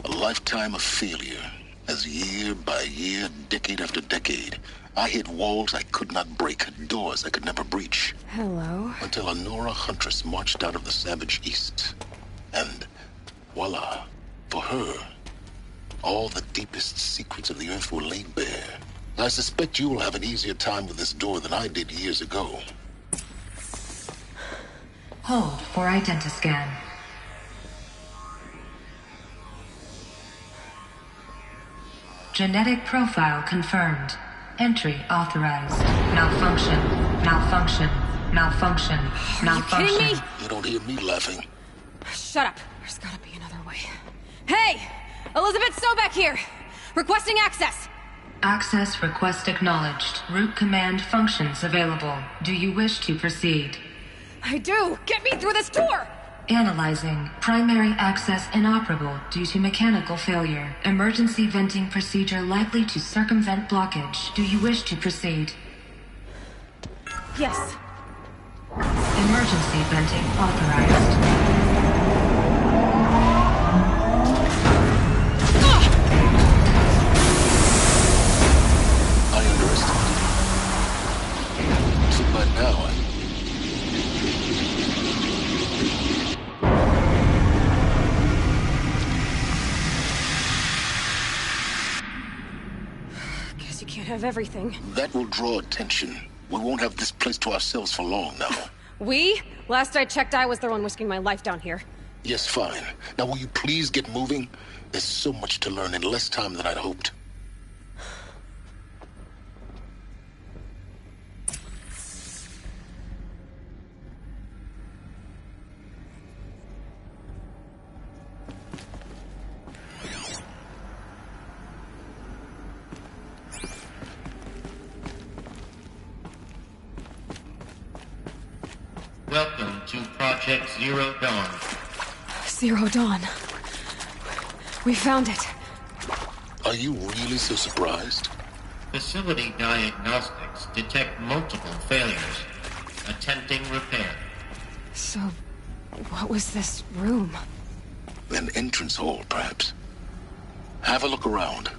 A lifetime of failure. As year by year, decade after decade, I hit walls I could not break, doors I could never breach. Hello? Until a Nora huntress marched out of the savage east. And voila, for her, all the deepest secrets of the Earth were laid bare. I suspect you will have an easier time with this door than I did years ago. Hold for identiscan. Genetic profile confirmed. Entry authorized. Malfunction. Malfunction. Malfunction. Malfunction. Are you kidding me? You don't hear me laughing. Shut up. There's gotta be another way. Hey! Elizabeth Sobek here! Requesting access! Access request acknowledged. Root command functions available. Do you wish to proceed? I do! Get me through this door! Analyzing. Primary access inoperable due to mechanical failure. Emergency venting procedure likely to circumvent blockage. Do you wish to proceed? Yes. Emergency venting authorized. By now, Guess you can't have everything. that will draw attention. We won't have this place to ourselves for long now. We? Last I checked, I was the one risking my life down here. Yes, fine. Now will you please get moving? There's so much to learn in less time than I'd hoped. Welcome to Project Zero Dawn. Zero Dawn. We found it. Are you really so surprised? Facility diagnostics detect multiple failures. Attempting repair. So, what was this room? An entrance hall, perhaps. Have a look around.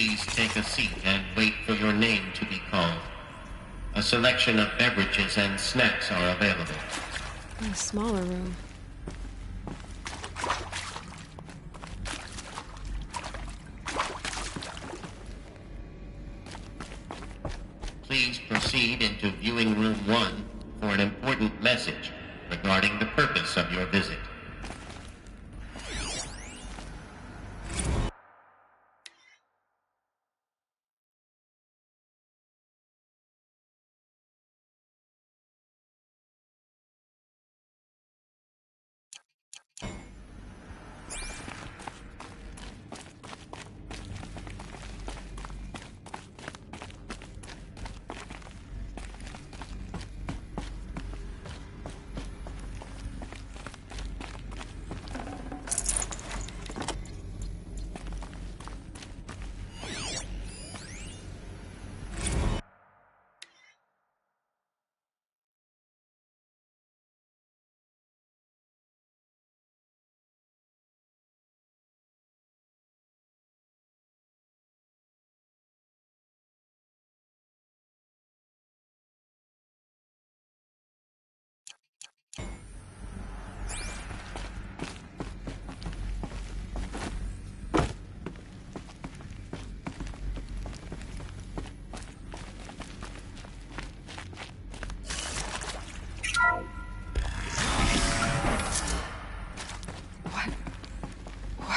Please take a seat and wait for your name to be called. A selection of beverages and snacks are available. A smaller room. Please proceed into viewing room 1 for an important message regarding the purpose of your visit.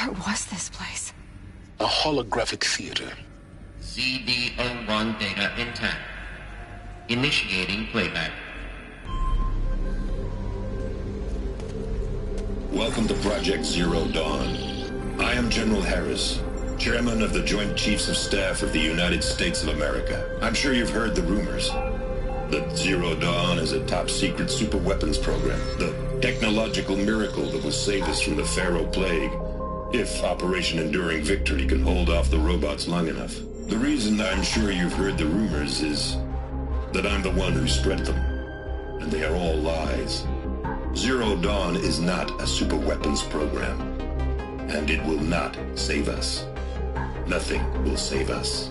What was this place? A holographic theater. CD01 data intact. Initiating playback. Welcome to Project Zero Dawn. I am General Harris, Chairman of the Joint Chiefs of Staff of the United States of America. I'm sure you've heard the rumors that Zero Dawn is a top-secret superweapons program, the technological miracle that will save us from the Pharaoh Plague, if Operation Enduring Victory can hold off the robots long enough. The reason I'm sure you've heard the rumors is that I'm the one who spread them, and they are all lies. Zero Dawn is not a superweapons program, and it will not save us. Nothing will save us.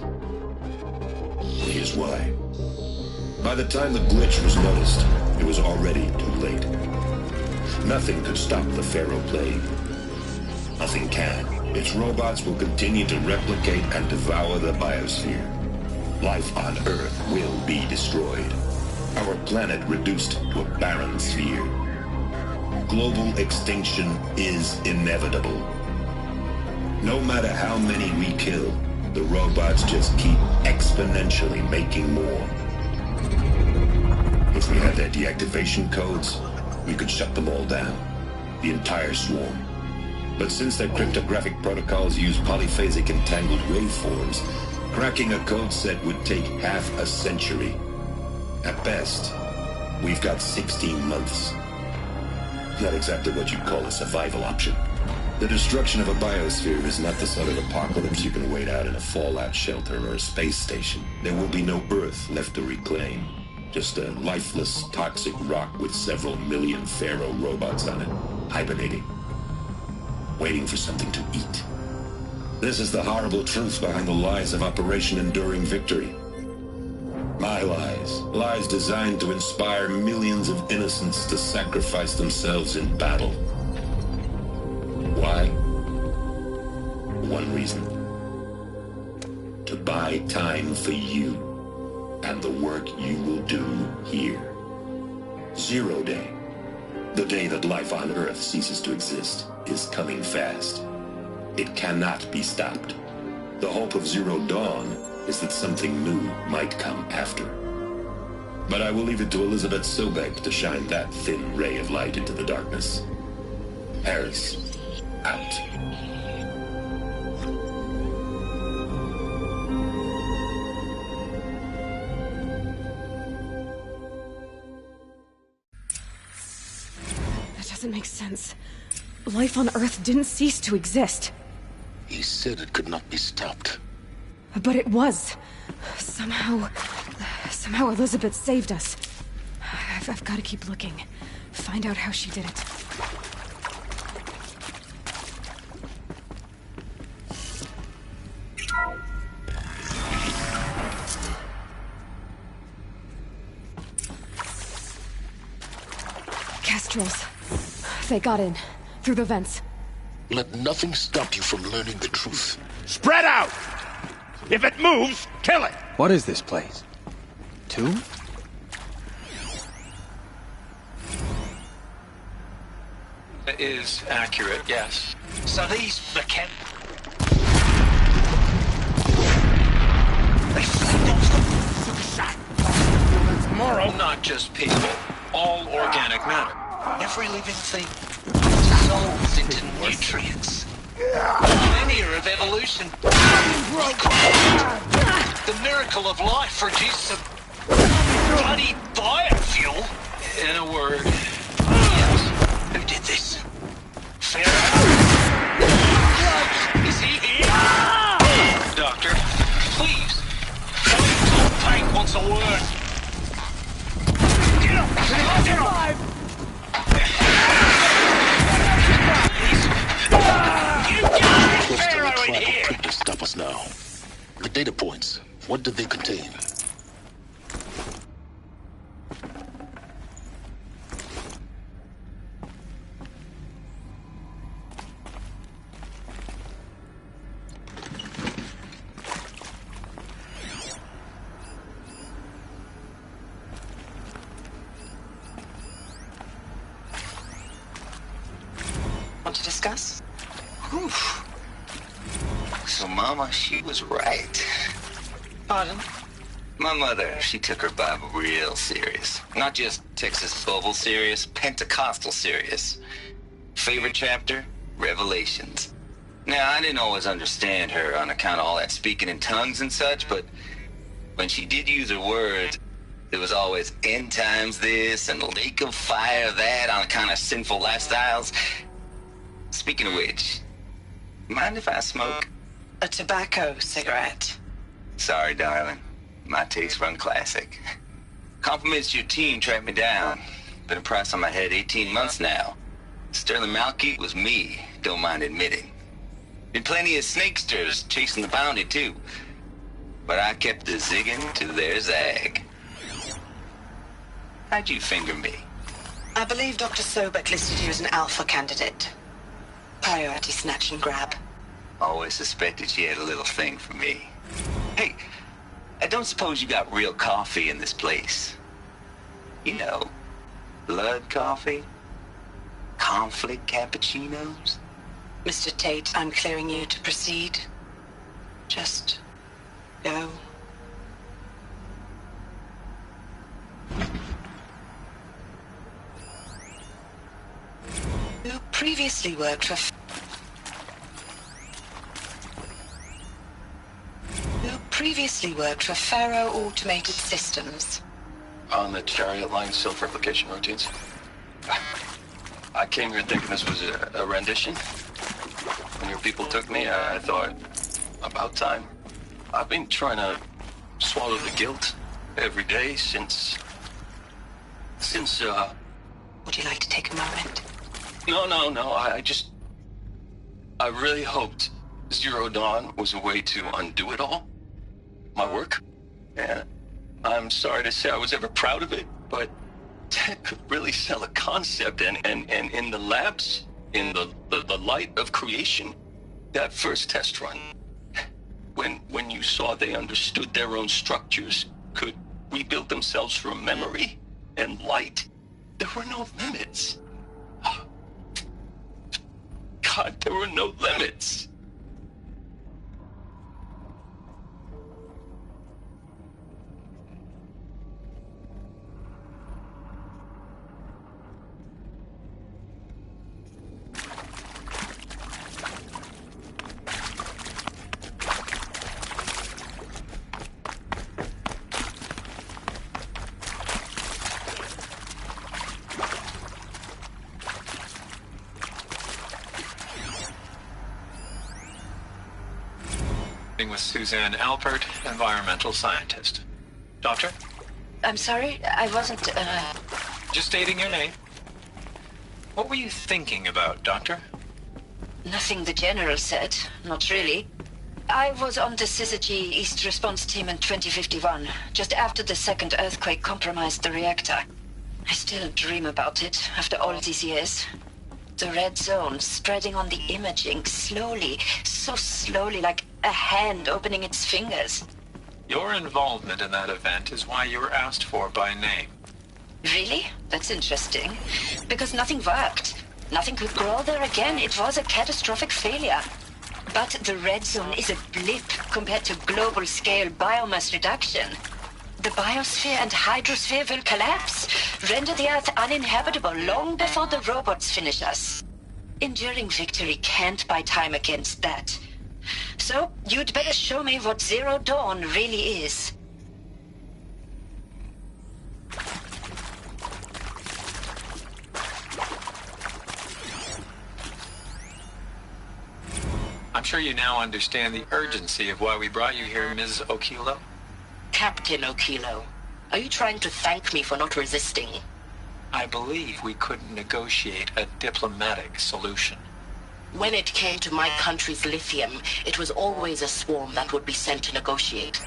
Here's why. By the time the glitch was noticed, it was already too late. Nothing could stop the Pharaoh Plague. Nothing can. Its robots will continue to replicate and devour the biosphere. Life on Earth will be destroyed. Our planet reduced to a barren sphere. Global extinction is inevitable. No matter how many we kill, the robots just keep exponentially making more. If we had their deactivation codes, we could shut them all down. The entire swarm. But since their cryptographic protocols use polyphasic entangled waveforms, cracking a code set would take half a century. At best, we've got 16 months. Not exactly what you'd call a survival option. The destruction of a biosphere is not the sort of apocalypse you can wait out in a fallout shelter or a space station. There will be no Earth left to reclaim. Just a lifeless, toxic rock with several million Pharaoh robots on it, hibernating. Waiting for something to eat. This is the horrible truth behind the lies of Operation Enduring Victory. My lies. Lies designed to inspire millions of innocents to sacrifice themselves in battle. Why? One reason. To buy time for you and the work you will do here. Zero Day. The day that life on Earth ceases to exist is coming fast. It cannot be stopped. The hope of Zero Dawn is that something new might come after. But I will leave it to Elizabeth Sobek to shine that thin ray of light into the darkness. Harris, out. That doesn't make sense. Life on Earth didn't cease to exist. He said it could not be stopped. But it was. Somehow Elizabeth saved us. I've got to keep looking. Find out how she did it. Kestrels. They got in. Through the vents. Let nothing stop you from learning the truth. Spread out! If it moves, kill it! What is this place? Tomb? Is accurate, yes. So these mechanics... They flamed off the tomorrow. Not just people. All organic matter. Every living thing dissolves into nutrients. Millennia of evolution. The miracle of life produces a bloody biofuel. In a word, yes. Who did this? Pharaoh? Is he here? Doctor, please. Tom Pike wants a word. Get up! Get up! You got Pharaoh in here! To stop us now. The data points. What did they contain? Want to discuss? Whew. So Mama, she was right. Pardon? My mother, she took her Bible real serious. Not just Texas Bible serious, Pentecostal serious. Favorite chapter? Revelations. Now, I didn't always understand her on account of all that speaking in tongues and such, but when she did use her words, there was always end times this and lake of fire that on account of sinful lifestyles. Speaking of which, mind if I smoke? A tobacco cigarette. Sorry, darling. My tastes run classic. Compliments to your team tracked me down. Been a price on my head 18 months now. Sterling Malkeet was me, don't mind admitting. Been plenty of snakesters chasing the bounty, too. But I kept the zigging to their zag. How'd you finger me? I believe Dr. Sobek listed you as an alpha candidate. Priority snatch and grab. Always suspected she had a little thing for me. Hey, I don't suppose you got real coffee in this place. You know, blood coffee? Conflict cappuccinos? Mr. Tate, I'm clearing you to proceed. Just go. You previously worked for... Faro Automated Systems. On the Chariot Line self-replication routines. I came here thinking this was a rendition. When your people took me, I thought, about time. I've been trying to swallow the guilt every day since... Would you like to take a moment? No. I really hoped Zero Dawn was a way to undo it all. My work. And I'm sorry to say I was ever proud of it, but Ted could really sell a concept, and in the labs, in the light of creation, that first test run, when you saw they understood their own structures, could rebuild themselves from memory and light, there were no limits. God, there were no limits. With Suzanne Alpert, environmental scientist. Doctor? I'm sorry, I wasn't, Just stating your name. What were you thinking about, Doctor? Nothing the General said, not really. I was on the Syzygy East Response Team in 2051, just after the second earthquake compromised the reactor. I still dream about it after all these years. The red zone spreading on the imaging, slowly, so slowly, like a hand opening its fingers. Your involvement in that event is why you were asked for by name. Really? That's interesting. Because nothing worked. Nothing could grow there again. It was a catastrophic failure. But the red zone is a blip compared to global-scale biomass reduction. The biosphere and hydrosphere will collapse, render the Earth uninhabitable long before the robots finish us. Enduring victory can't buy time against that. So, you'd better show me what Zero Dawn really is. I'm sure you now understand the urgency of why we brought you here, Ms. Okilo. Captain Okilo, are you trying to thank me for not resisting? I believe we couldn't negotiate a diplomatic solution. When it came to my country's lithium, it was always a swarm that would be sent to negotiate.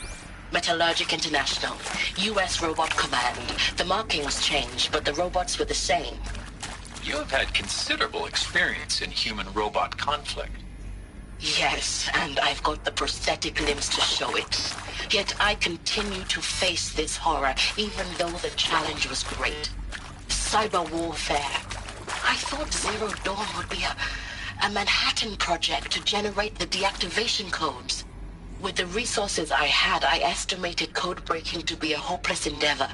Metallurgic International, U.S. Robot Command. The markings changed, but the robots were the same. You have had considerable experience in human-robot conflict. Yes, and I've got the prosthetic limbs to show it. Yet I continue to face this horror, even though the challenge was great. Cyber warfare. I thought Zero Dawn would be a Manhattan project to generate the deactivation codes. With the resources I had, I estimated code breaking to be a hopeless endeavor.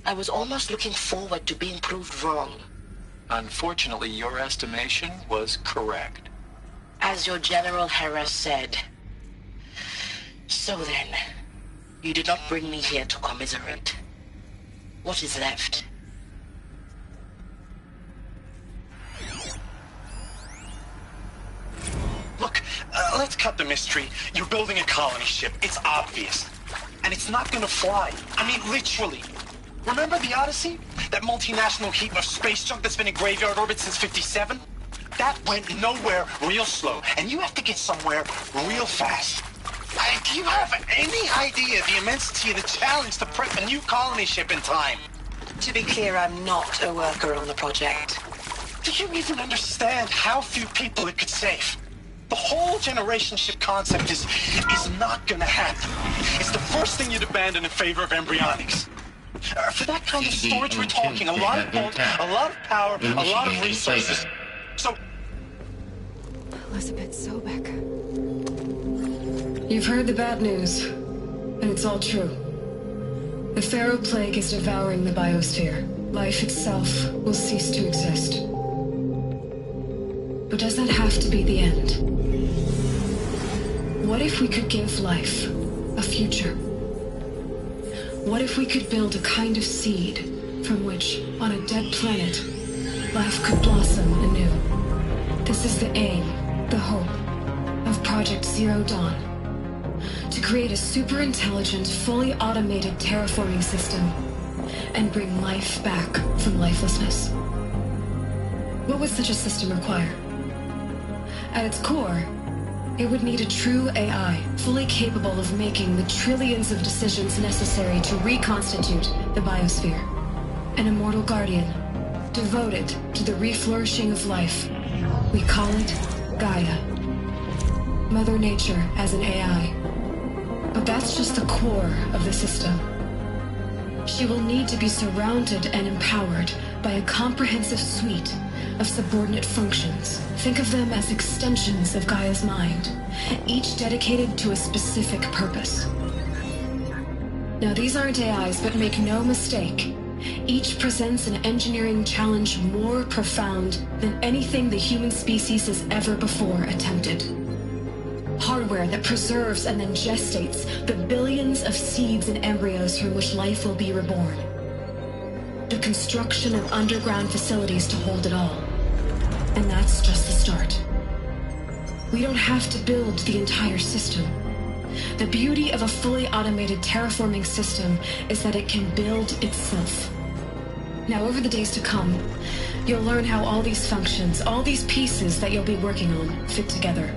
I was almost looking forward to being proved wrong. Unfortunately, your estimation was correct. As your General Hera said. So then, you did not bring me here to commiserate. What is left? Look, let's cut the mystery. You're building a colony ship. It's obvious. And it's not gonna fly. I mean, literally. Remember the Odyssey? That multinational heap of space junk that's been in graveyard orbit since '57? That went nowhere real slow, and you have to get somewhere real fast. Do you have any idea the immensity of the challenge to prep a new colony ship in time? To be clear, I'm not a worker on the project. Do you even understand how few people it could save? The whole generation ship concept is not gonna happen. It's the first thing you'd abandon in favor of embryonics. For that kind of storage, we're talking a lot of bulk, a lot of power, a lot of resources. So... Elizabeth Sobek. You've heard the bad news, and it's all true. The Pharaoh Plague is devouring the biosphere. Life itself will cease to exist. But does that have to be the end? What if we could give life a future? What if we could build a kind of seed from which, on a dead planet, life could blossom anew? This is the aim, the hope, of Project Zero Dawn. To create a super-intelligent, fully automated terraforming system and bring life back from lifelessness. What would such a system require? At its core, it would need a true AI, fully capable of making the trillions of decisions necessary to reconstitute the biosphere. An immortal guardian, devoted to the reflourishing of life. We call it Gaia. Mother Nature as an AI. But that's just the core of the system. She will need to be surrounded and empowered by a comprehensive suite of subordinate functions. Think of them as extensions of Gaia's mind, each dedicated to a specific purpose. Now, these aren't AIs, but make no mistake, each presents an engineering challenge more profound than anything the human species has ever before attempted. Hardware that preserves and then gestates the billions of seeds and embryos from which life will be reborn. The construction of underground facilities to hold it all. And that's just the start. We don't have to build the entire system. The beauty of a fully automated terraforming system is that it can build itself. Now, over the days to come, you'll learn how all these functions, all these pieces that you'll be working on, fit together.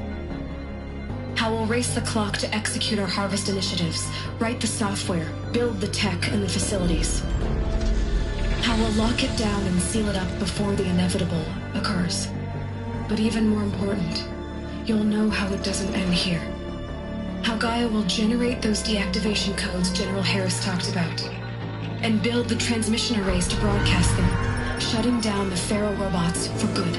How we'll race the clock to execute our harvest initiatives, write the software, build the tech and the facilities. How we'll lock it down and seal it up before the inevitable occurs. But even more important, you'll know how it doesn't end here. How Gaia will generate those deactivation codes General Harris talked about, and build the transmission arrays to broadcast them, shutting down the Pharaoh robots for good.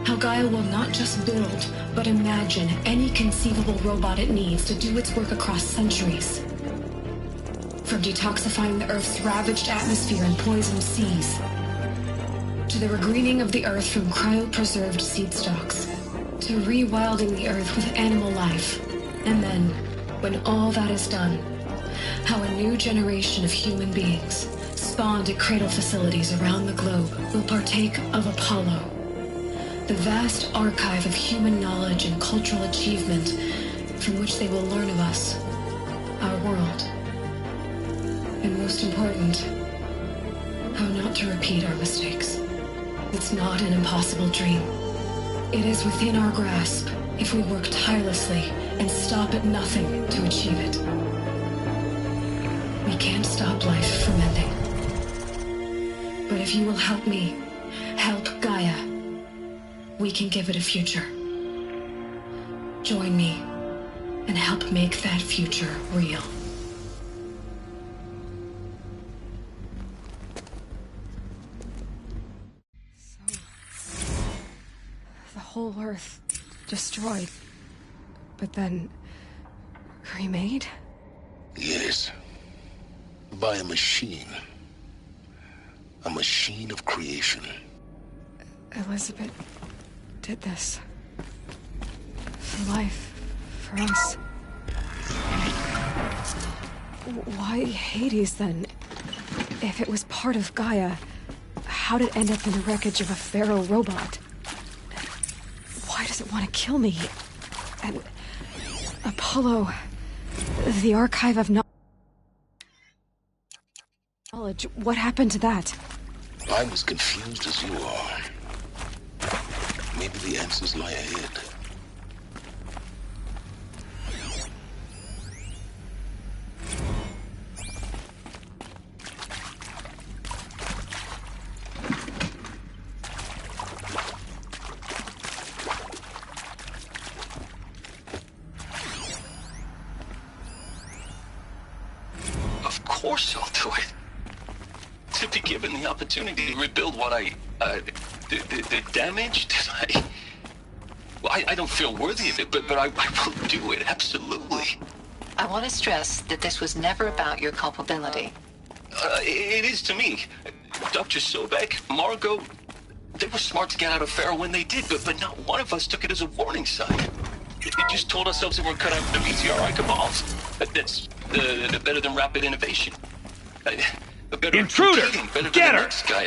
How Gaia will not just build, but imagine any conceivable robot it needs to do its work across centuries. From detoxifying the Earth's ravaged atmosphere and poisoned seas, to the regreening of the Earth from cryopreserved seed stalks, to rewilding the Earth with animal life. And then, when all that is done, how a new generation of human beings, spawned at cradle facilities around the globe, will partake of Apollo, the vast archive of human knowledge and cultural achievement from which they will learn of us, our world. And most important, how not to repeat our mistakes. It's not an impossible dream. It is within our grasp if we work tirelessly and stop at nothing to achieve it. We can't stop life from ending. But if you will help me, help Gaia, we can give it a future. Join me and help make that future real. The whole Earth destroyed, but then remade? Yes. By a machine. A machine of creation. Elizabeth did this. For life. For us. Why Hades, then? If it was part of Gaia, how'd it end up in the wreckage of a Pharaoh robot? Why does it want to kill me? And Apollo, the archive of knowledge, what happened to that? I'm as confused as you are. Maybe the answers lie ahead. Of course I'll do it. To be given the opportunity to rebuild what the damage that I don't feel worthy of it, but I will do it, absolutely. I want to stress that this was never about your culpability. It is to me. Dr. Sobek, Margot, they were smart to get out of Pharaoh when they did, but not one of us took it as a warning sign. It just told ourselves that we're cut out for the meteoric evolve. That's better than rapid innovation. Better Intruder! Better Get than the her! next guy.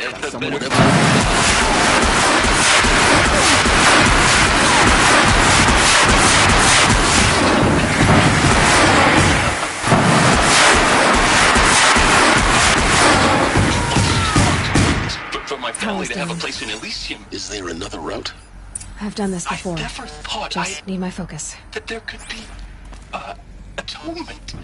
For my family to have a place in Elysium. Is there another route? I've done this before. I never thought Just need my focus. that there could be atonement.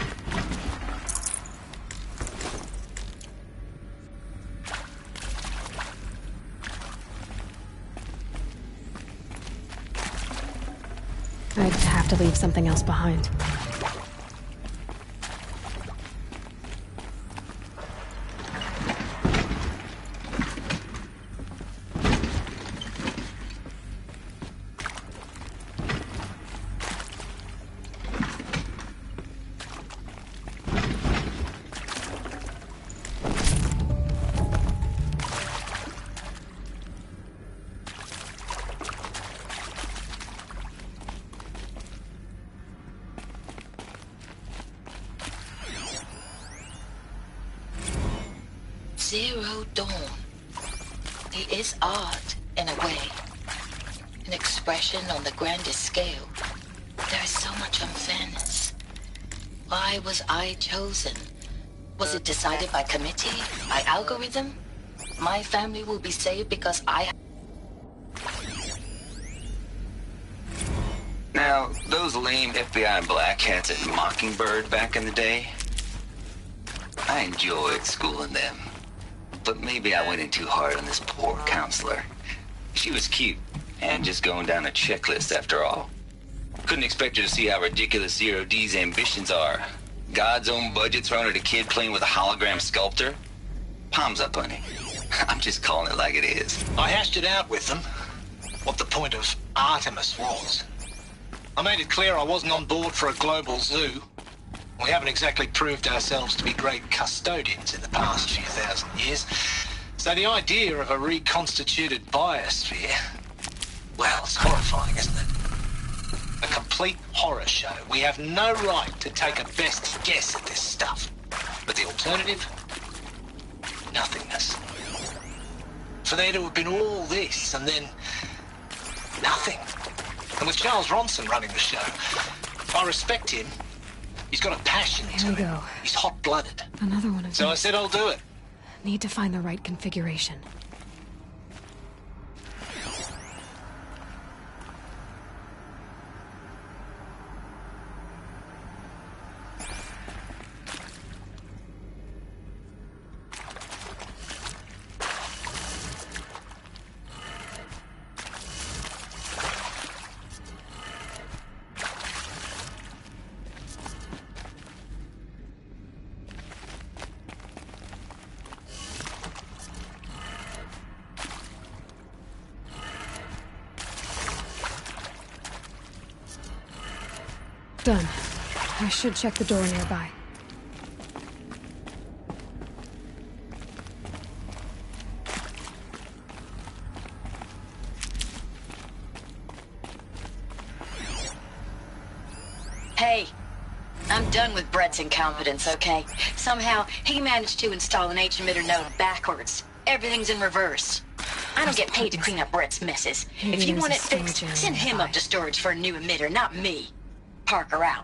I'd have to leave something else behind. Zero Dawn. It is art, in a way. An expression on the grandest scale. There is so much unfairness. Why was I chosen? Was it decided by committee? By algorithm? My family will be saved because I... Now, those lame FBI black hats at Mockingbird back in the day, I enjoyed schooling them. But maybe I went in too hard on this poor counselor. She was cute, and just going down a checklist after all. Couldn't expect her to see how ridiculous Zero D's ambitions are. God's own budget thrown at a kid playing with a hologram sculptor? Palms up, honey. I'm just calling it like it is. I hashed it out with them, what the point of Artemis was. I made it clear I wasn't on board for a global zoo. We haven't exactly proved ourselves to be great custodians in the past few thousand years. So the idea of a reconstituted biosphere, well, it's horrifying, isn't it? A complete horror show. We have no right to take a best guess at this stuff. But the alternative? Nothingness. For there to have been all this and then nothing. And with Charles Ronson running the show, I respect him. He's got a passion to him. He's hot-blooded. Another one of So I said I'll do it. Need to find the right configuration. Done. I should check the door nearby. Hey, I'm done with Brett's incompetence, okay? Somehow, he managed to install an H-emitter node backwards. Everything's in reverse. I don't get paid to clean up Brett's messes. If you want it fixed, send him up to storage for a new emitter, not me. Parker out.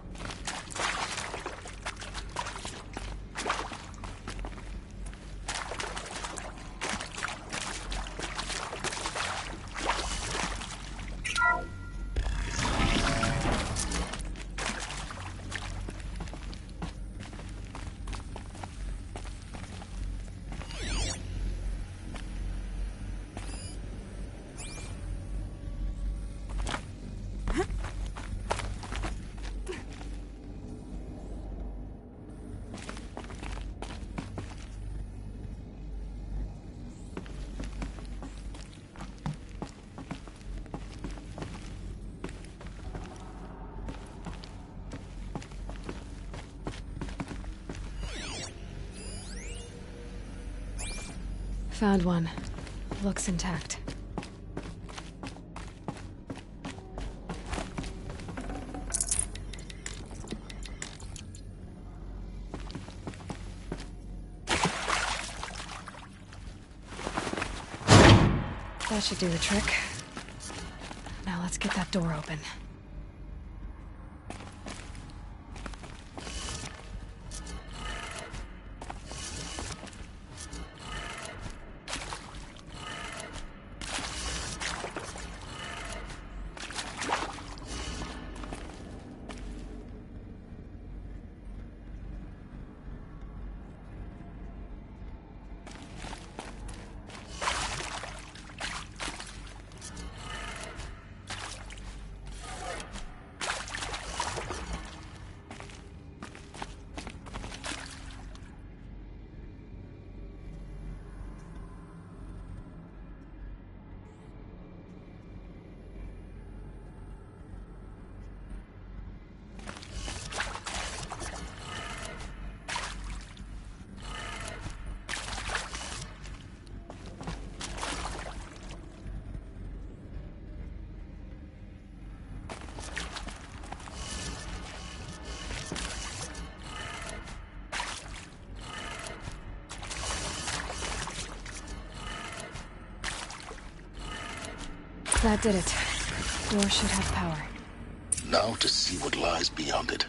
Found one. Looks intact. That should do the trick. Now let's get that door open. That did it. Door should have power. Now to see what lies beyond it.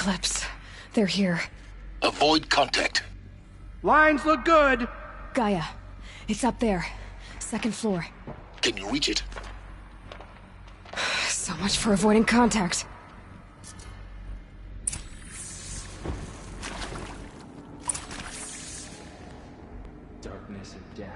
Eclipse. They're here. Avoid contact. Lines look good. Gaia. It's up there. 2nd floor. Can you reach it? So much for avoiding contact. Darkness and death.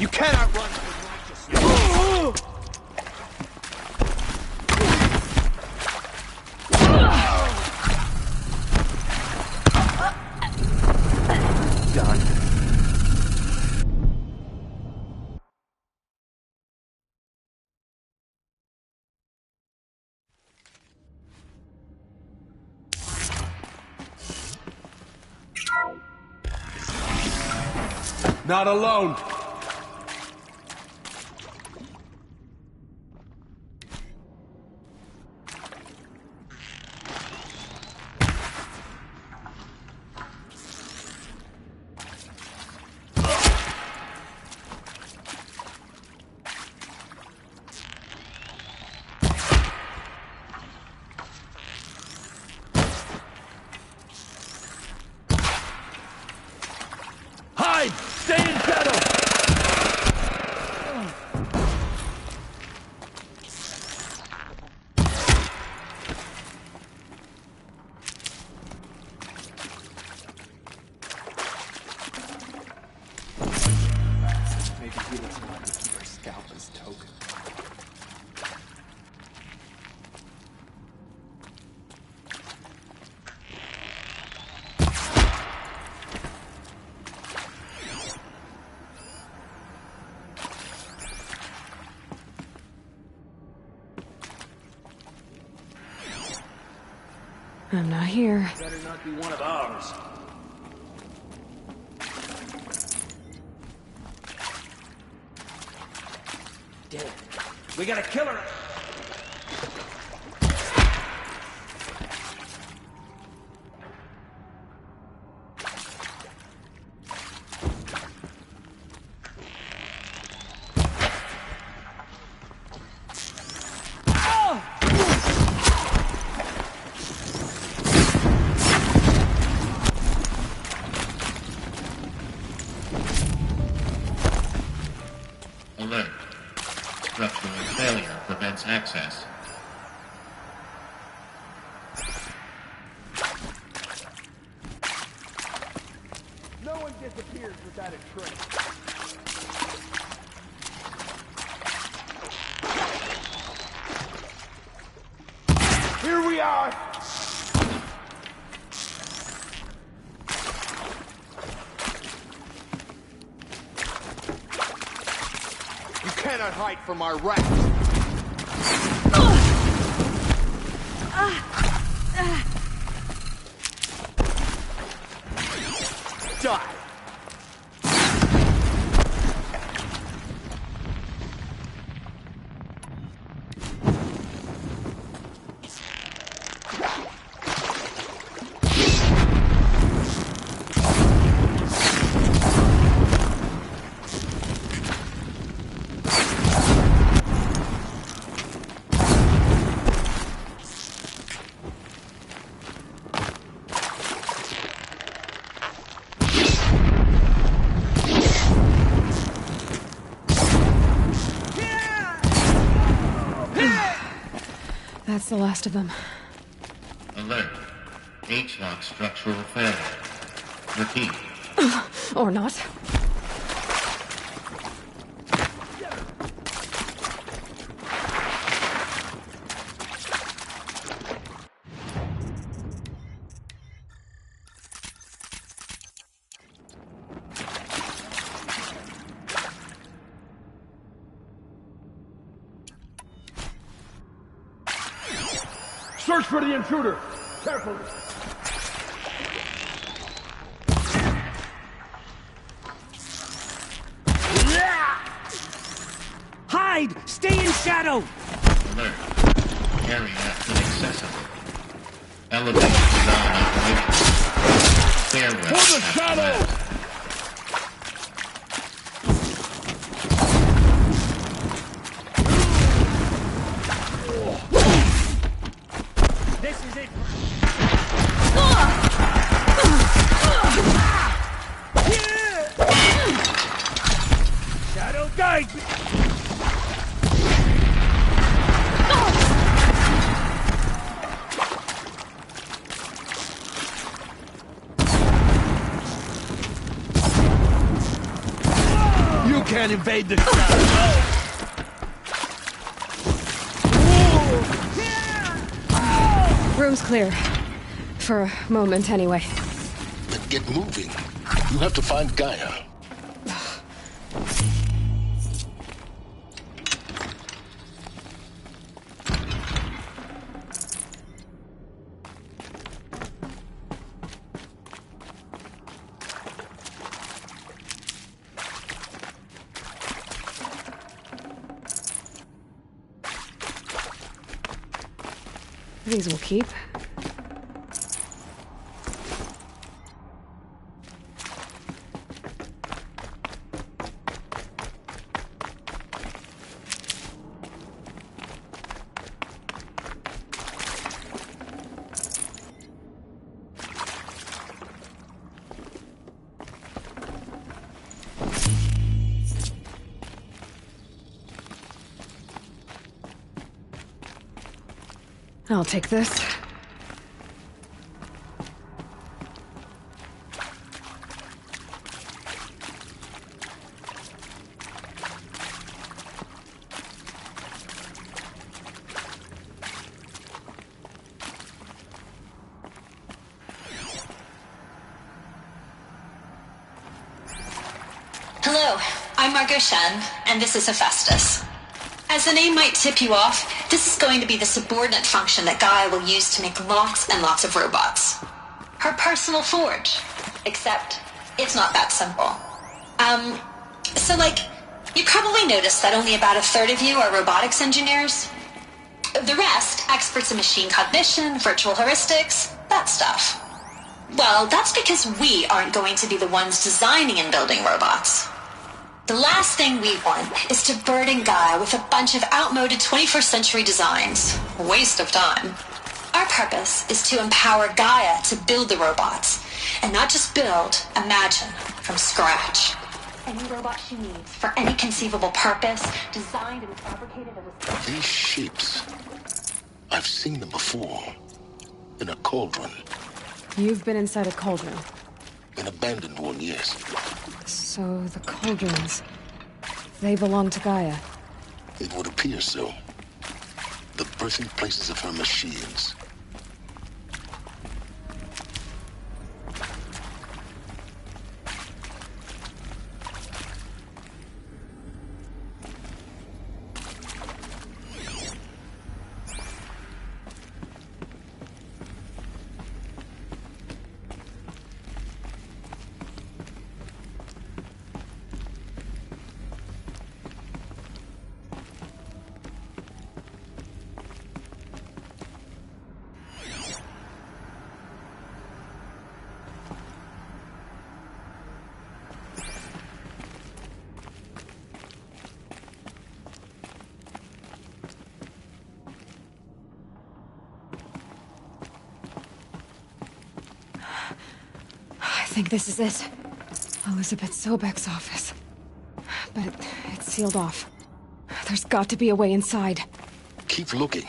You cannot run from righteousness. Done. Not alone. Hide! Stay in shadow! Maybe he doesn't want to keep her scalp as token. I'm not here. Better not be one of ours. Dead. We got a killer. Alert. Structural failure prevents access. No one disappears without a trace. Here we are! You cannot hide from our wrath! Die! That's the last of them. Alert. H-lock structural failure. Repeat. Or not. Search for the intruder! Carefully! Hide! Stay in shadow! Alert. Area inaccessible. Elevation non-operational. Stairwell. For the shadow! This is it. Shadow guide me. You can't invade the shadow! Room's clear. For a moment, anyway. Then get moving. You have to find Gaia. These will keep. I'll take this. Hello, I'm Margot Shen, and this is Hephaestus. As the name might tip you off, this is going to be the subordinate function that Gaia will use to make lots and lots of robots. Her personal forge. Except, it's not that simple. You probably noticed that only about a third of you are robotics engineers. The rest, experts in machine cognition, virtual heuristics, that stuff. Well, that's because we aren't going to be the ones designing and building robots. The last thing we want is to burden Gaia with a bunch of outmoded 21st century designs. A waste of time. Our purpose is to empower Gaia to build the robots. And not just build, imagine, from scratch. Any robot she needs, for any conceivable purpose, designed and fabricated as a... These shapes, I've seen them before. In a cauldron. You've been inside a cauldron. An abandoned one, yes. So the cauldrons, they belong to Gaia. It would appear so. The birthing places of her machines. I think this is it. Elizabeth Sobek's office. But it's sealed off. There's got to be a way inside. Keep looking.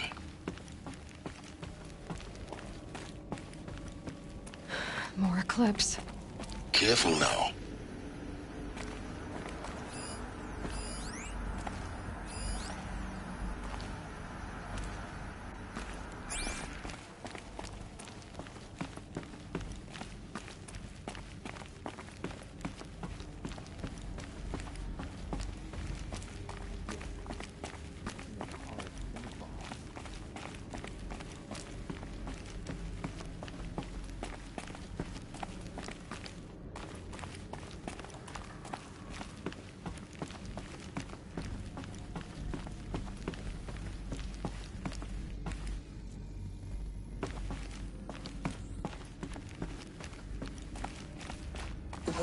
More Eclipse. Careful now.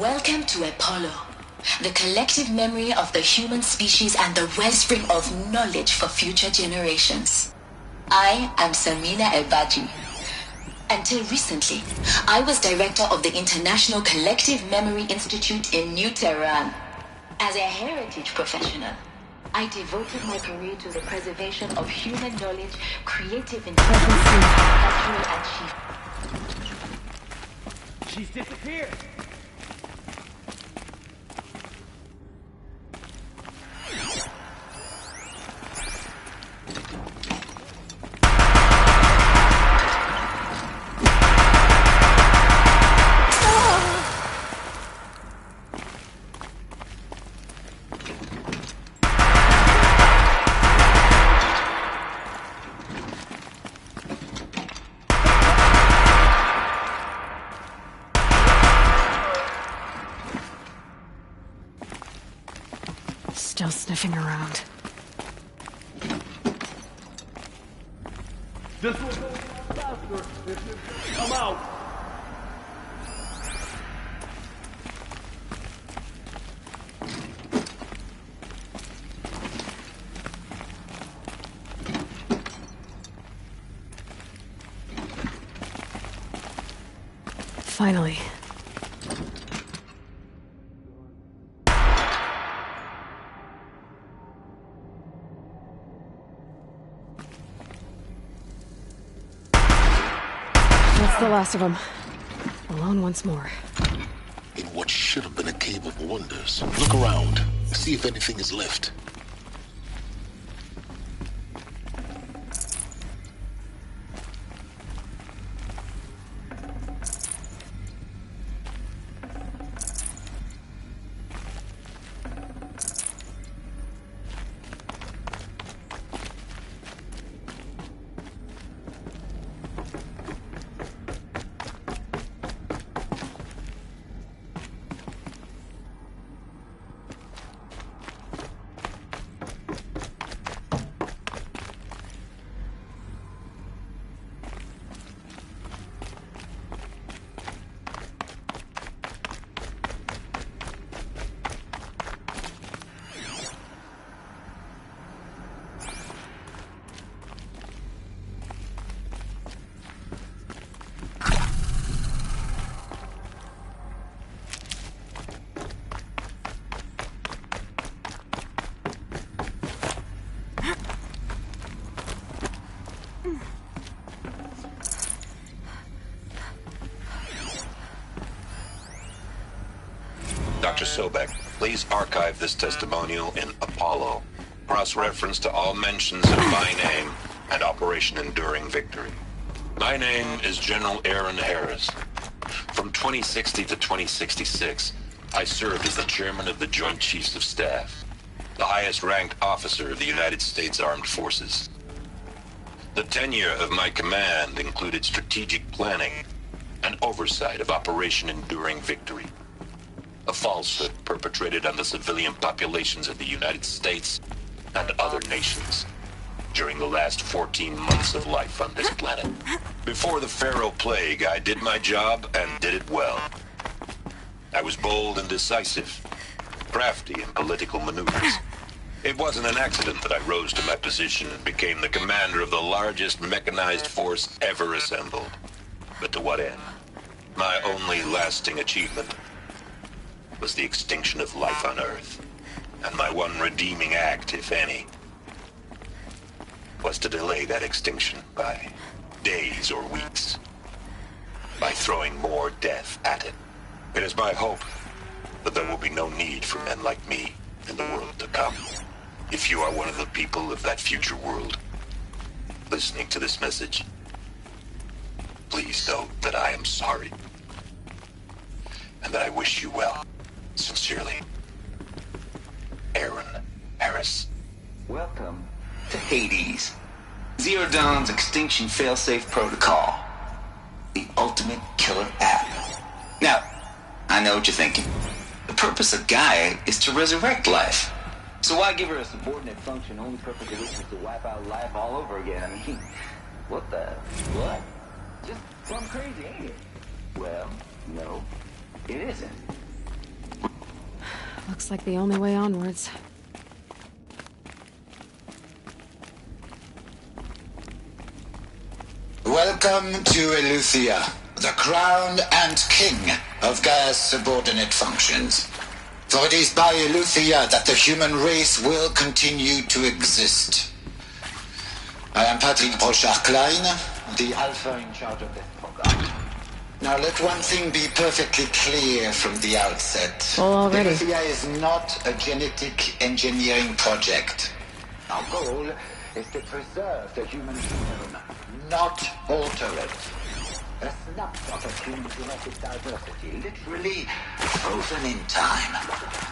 Welcome to Apollo, the collective memory of the human species and the wellspring of knowledge for future generations. I am Samina Elbaji. Until recently, I was director of the International Collective Memory Institute in New Tehran. As a heritage professional, I devoted my career to the preservation of human knowledge, creative intelligence, cultural achievement. She's disappeared. Still sniffing around. This will go faster if you come out. Finally. That's the last of them. Alone once more. In what should have been a cave of wonders. Look around. See if anything is left. Dr. Sobek, please archive this testimonial in Apollo. Cross-reference to all mentions of my name and Operation Enduring Victory. My name is General Aaron Harris. From 2060 to 2066, I served as the chairman of the Joint Chiefs of Staff, the highest-ranked officer of the United States Armed Forces. The tenure of my command included strategic planning and oversight of Operation Enduring Victory, a falsehood perpetrated on the civilian populations of the United States and other nations during the last 14 months of life on this planet. Before the Pharaoh Plague, I did my job and did it well. I was bold and decisive, crafty in political maneuvers. It wasn't an accident that I rose to my position and became the commander of the largest mechanized force ever assembled. But to what end? My only lasting achievement was the extinction of life on Earth. And my one redeeming act, if any, was to delay that extinction by days or weeks, by throwing more death at it. It is my hope that there will be no need for men like me in the world to come. If you are one of the people of that future world listening to this message, please know that I am sorry and that I wish you well. Sincerely, Aaron Harris. Welcome to Hades. Zero Dawn's Extinction Failsafe Protocol. The ultimate killer app. Now, I know what you're thinking. The purpose of Gaia is to resurrect life. So why give her a subordinate function only purpose of which is to wipe out life all over again? I mean, what the... what? Just plumb crazy, ain't it? Well, no, it isn't. Looks like the only way onwards. Welcome to Eleuthia, the crown and king of Gaia's subordinate functions. For it is by Eleuthia that the human race will continue to exist. I am Patrick Brochard-Klein, the Alpha in charge of this program. Now let one thing be perfectly clear from the outset. Already. Eleuthia is not a genetic engineering project. Our goal is to preserve the human genome, not alter it. A snapshot of human genetic diversity, literally frozen in time.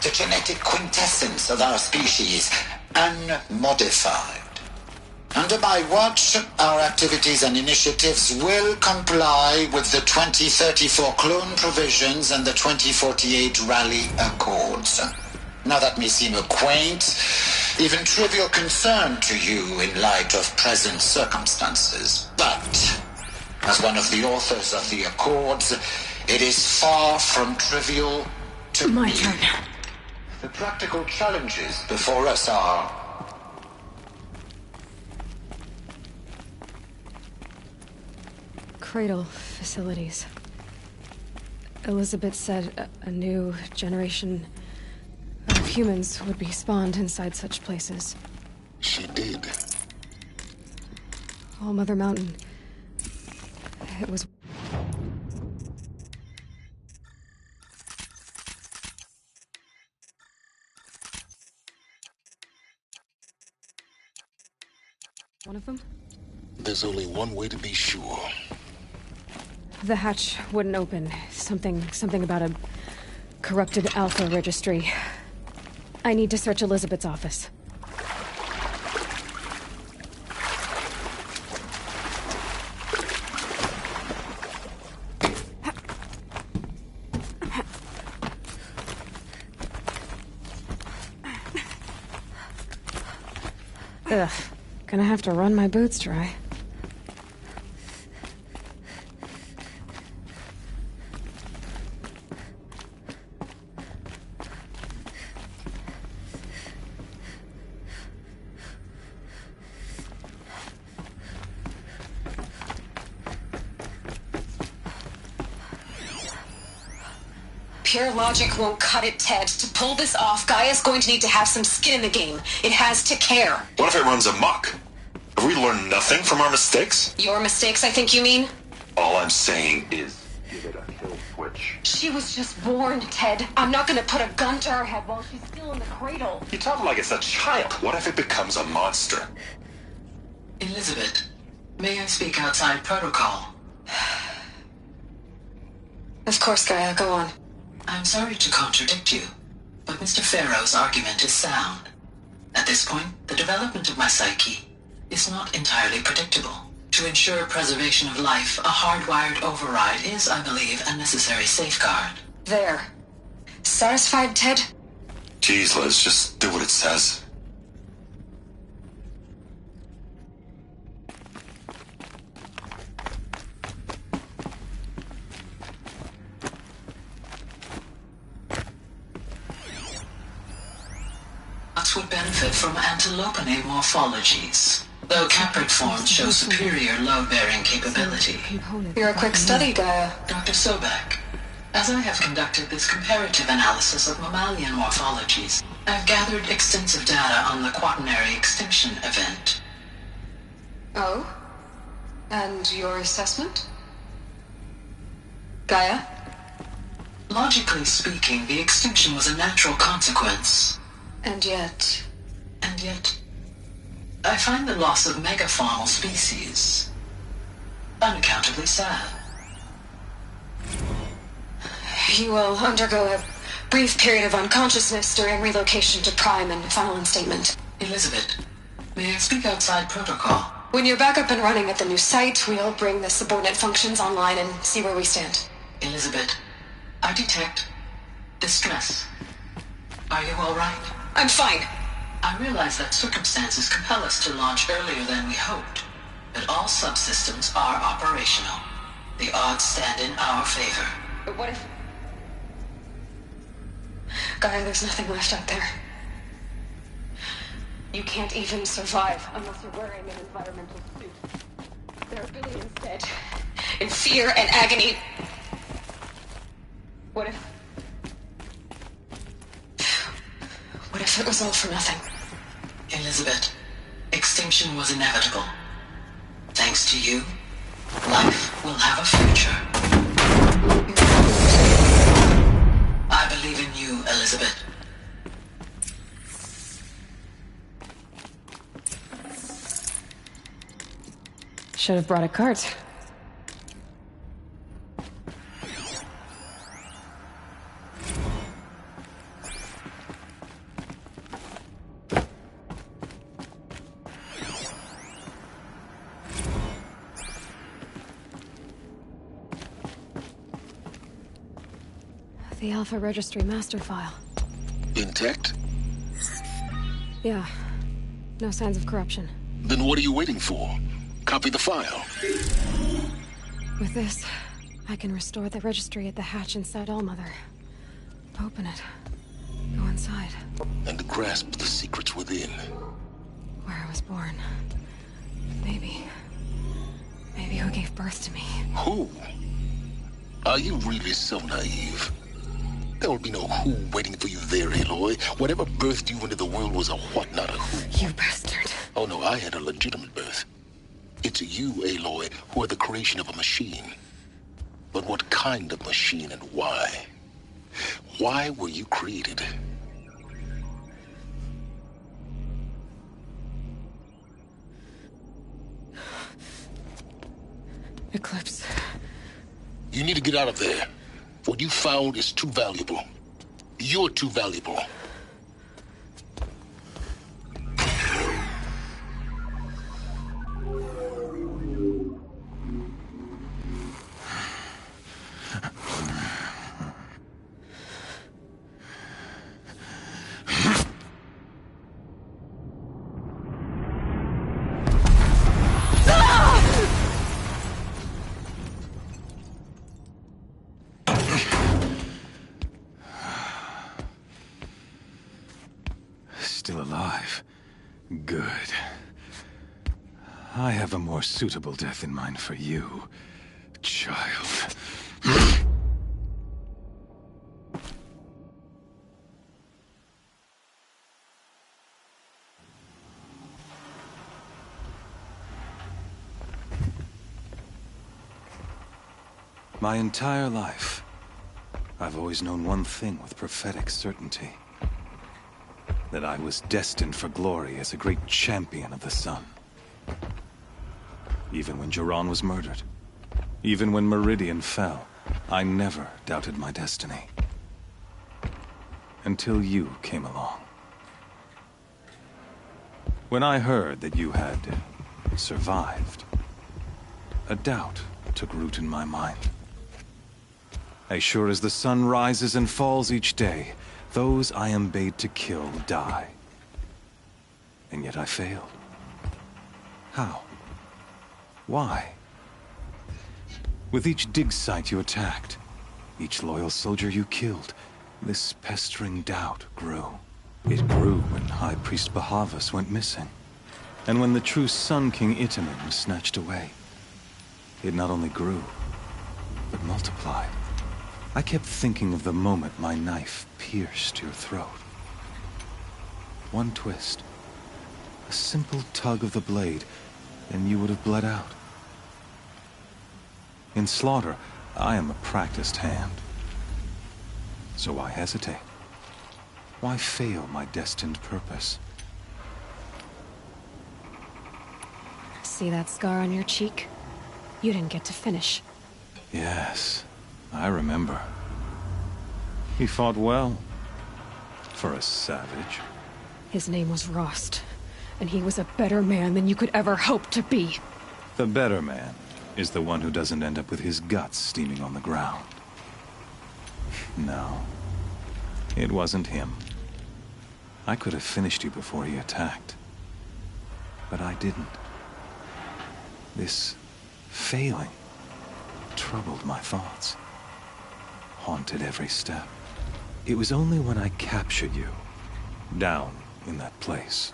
The genetic quintessence of our species, unmodified. Under my watch, our activities and initiatives will comply with the 2034 clone provisions and the 2048 Raleigh Accords. Now that may seem a quaint, even trivial concern to you in light of present circumstances, but as one of the authors of the Accords, it is far from trivial to me. My turn. The practical challenges before us are Cradle facilities. Elizabeth said a new generation of humans would be spawned inside such places. She did. All Mother Mountain. It was... one of them? There's only one way to be sure. The hatch wouldn't open. Something about a corrupted Alpha registry. I need to search Elizabeth's office. Ugh. Gonna have to run my boots dry. Pure logic won't cut it, Ted. To pull this off, Gaia's going to need to have some skin in the game. It has to care. What if it runs amok? Have we learned nothing from our mistakes? Your mistakes, I think you mean? All I'm saying is, give it a kill switch. She was just born, Ted. I'm not gonna put a gun to her head while she's still in the cradle. You talk like it's a child. What if it becomes a monster? Elizabeth, may I speak outside protocol? Of course, Gaia, go on. I'm sorry to contradict you, but Mr. Farrow's argument is sound. At this point, the development of my psyche is not entirely predictable. To ensure preservation of life, a hardwired override is, I believe, a necessary safeguard. There. Satisfied, Ted? Jeez, Liz, just do what it says. Would benefit from antilopinae morphologies, though caprid forms show superior load-bearing capability. You're a quick study, Gaia. Dr. Sobek, as I have conducted this comparative analysis of mammalian morphologies, I've gathered extensive data on the quaternary extinction event. Oh? And your assessment? Gaia? Logically speaking, the extinction was a natural consequence. And yet, I find the loss of megafaunal species unaccountably sad. You will undergo a brief period of unconsciousness during relocation to Prime and final instatement. Elizabeth, may I speak outside protocol? When you're back up and running at the new site, we'll bring the subordinate functions online and see where we stand. Elizabeth, I detect distress. Are you all right? I'm fine. I realize that circumstances compel us to launch earlier than we hoped, but all subsystems are operational. The odds stand in our favor. But what if... Gaia, there's nothing left out there. You can't even survive unless you're wearing an environmental suit. There are billions dead. In fear and agony. What if it was all for nothing? Elizabeth, extinction was inevitable. Thanks to you, life will have a future. I believe in you, Elizabeth. Should have brought a cart. The Alpha Registry master file. Intact? Yeah. No signs of corruption. Then what are you waiting for? Copy the file. With this, I can restore the registry at the hatch inside Allmother. Open it. Go inside. And grasp the secrets within. Where I was born. Maybe who gave birth to me. Who? Are you really so naive? There will be no who waiting for you there, Aloy. Whatever birthed you into the world was a what, not a who. You bastard. Oh no, I had a legitimate birth. It's you, Aloy, who are the creation of a machine. But what kind of machine and why? Why were you created? Eclipse. You need to get out of there. What you found is too valuable. You're too valuable. Still alive. Good. I have a more suitable death in mind for you, child. My entire life, I've always known one thing with prophetic certainty. That I was destined for glory as a great champion of the sun. Even when Jiran was murdered, even when Meridian fell, I never doubted my destiny. Until you came along. When I heard that you had survived, a doubt took root in my mind. As sure as the sun rises and falls each day, those I am bade to kill die. And yet I failed. How? Why? With each dig site you attacked, each loyal soldier you killed, this pestering doubt grew. It grew when High Priest Bahavas went missing, and when the true Sun King Itamen was snatched away. It not only grew, but multiplied. I kept thinking of the moment my knife pierced your throat. One twist, a simple tug of the blade, and you would have bled out. In slaughter, I am a practiced hand. So why hesitate? Why fail my destined purpose? See that scar on your cheek? You didn't get to finish. Yes, I remember. He fought well. For a savage. His name was Rost, and he was a better man than you could ever hope to be. The better man is the one who doesn't end up with his guts steaming on the ground. No, it wasn't him. I could have finished you before he attacked. But I didn't. This failing troubled my thoughts. Haunted every step. It was only when I captured you, down in that place,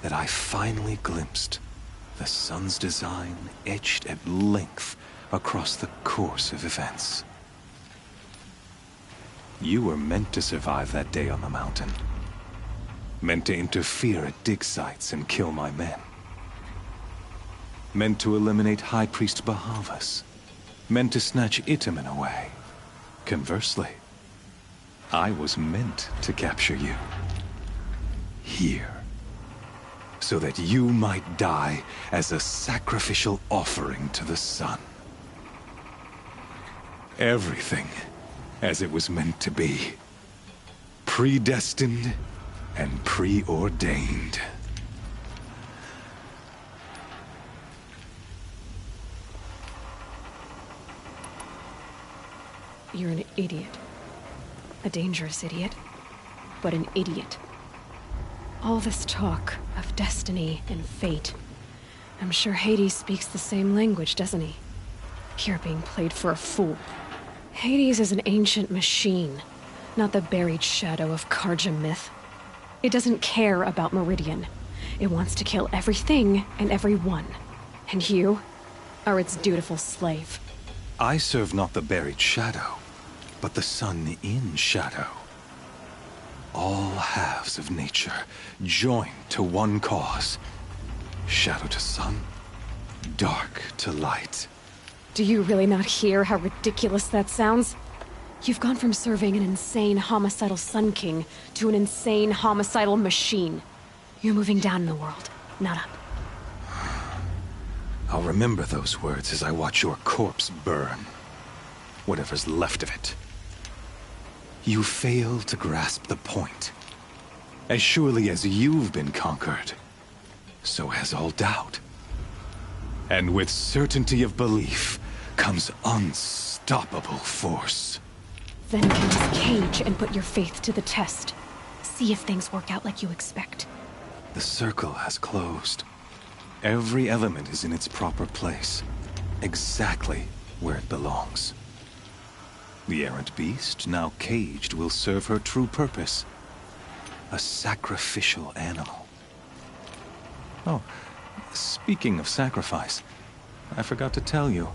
that I finally glimpsed the sun's design etched at length across the course of events. You were meant to survive that day on the mountain. Meant to interfere at dig sites and kill my men. Meant to eliminate High Priest Bahavas. Meant to snatch Itamen away. Conversely, I was meant to capture you. Here. So that you might die as a sacrificial offering to the sun. Everything as it was meant to be. Predestined and preordained. You're an idiot. A dangerous idiot, but an idiot. All this talk of destiny and fate. I'm sure Hades speaks the same language, doesn't he? You're being played for a fool. Hades is an ancient machine, not the buried shadow of Carja myth. It doesn't care about Meridian. It wants to kill everything and everyone. And you are its dutiful slave. I serve not the buried shadow, but the sun in shadow. All halves of nature joined to one cause. Shadow to sun, dark to light. Do you really not hear how ridiculous that sounds? You've gone from serving an insane homicidal Sun King to an insane homicidal machine. You're moving down in the world, not up. I'll remember those words as I watch your corpse burn. Whatever's left of it. You fail to grasp the point. As surely as you've been conquered, so has all doubt. And with certainty of belief comes unstoppable force. Then get this cage and put your faith to the test. See if things work out like you expect. The circle has closed. Every element is in its proper place. Exactly where it belongs. The errant beast, now caged, will serve her true purpose. A sacrificial animal. Oh, speaking of sacrifice, I forgot to tell you.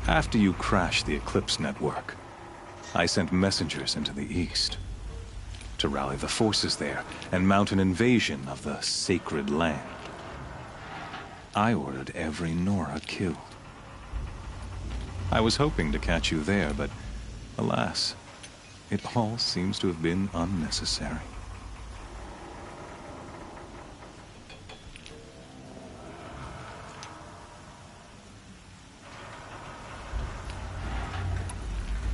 After you crashed the Eclipse network, I sent messengers into the east to rally the forces there and mount an invasion of the sacred land. I ordered every Nora killed. I was hoping to catch you there, but alas, it all seems to have been unnecessary.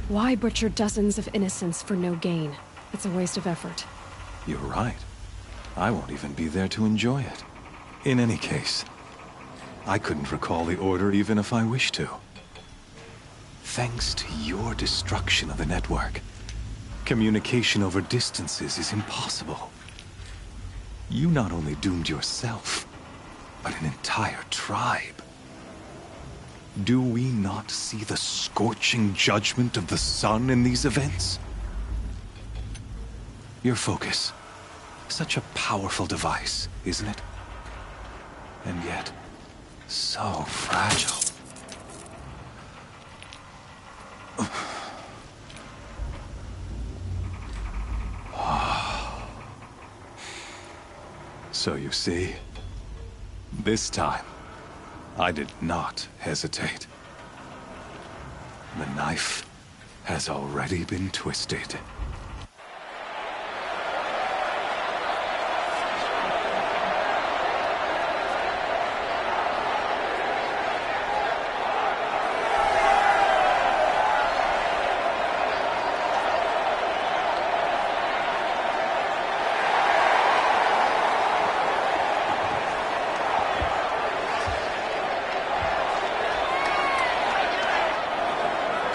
Why butcher dozens of innocents for no gain? It's a waste of effort. You're right. I won't even be there to enjoy it. In any case, I couldn't recall the order even if I wished to. Thanks to your destruction of the network, communication over distances is impossible. You not only doomed yourself, but an entire tribe. Do we not see the scorching judgment of the sun in these events? Your focus. Such a powerful device, isn't it? And yet, so fragile. So you see, this time, I did not hesitate. The knife has already been twisted.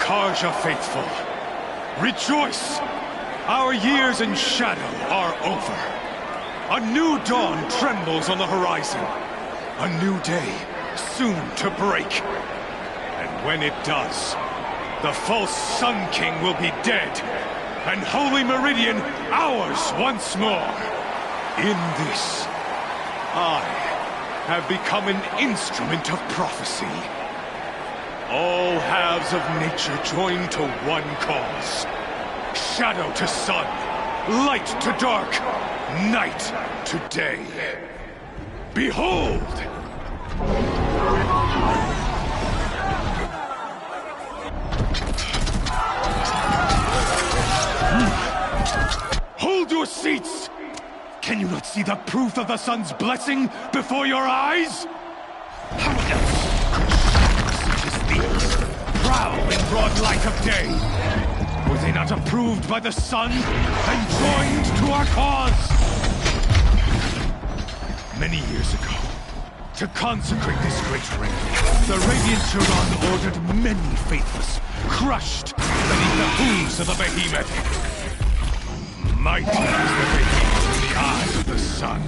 Carja faithful, rejoice! Our years in shadow are over. A new dawn trembles on the horizon. A new day soon to break. And when it does, The false Sun King will be dead, and Holy Meridian ours once more. In this, I have become an instrument of prophecy. All halves of nature join to one cause. Shadow to sun, light to dark, night to day. Behold! Hold your seats! Can you not see the proof of the sun's blessing before your eyes? How else could shadows such as these prowl in broad light of day? Were they not approved by the sun and joined to our cause? Many years ago, to consecrate this great ring, the Radiant Turon ordered many faithless, crushed beneath the hooves of the behemoth. Mighty is the behemoth in the eyes of the sun,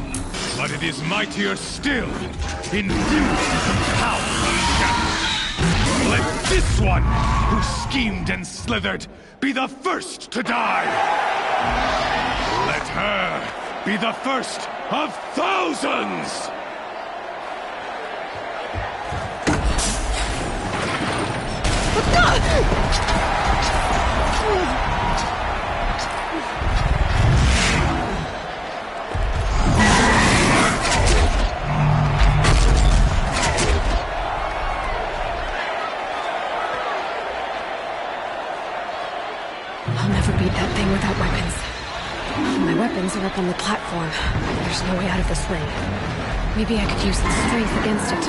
but it is mightier still, infused with the power of shadow. Let this one, who schemed and slithered, be the first to die! Let her be the first of thousands! I'll never beat that thing without weapons. My weapons are up on the platform. There's no way out of this thing. Maybe I could use the strength against it.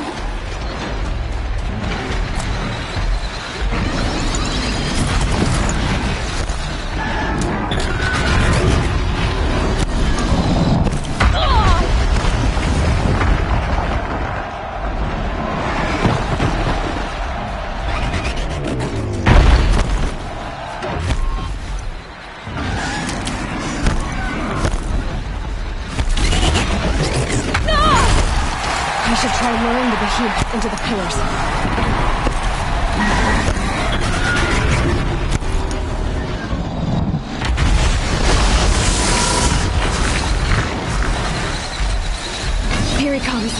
I should try luring the behemoth into the pillars. Here he comes.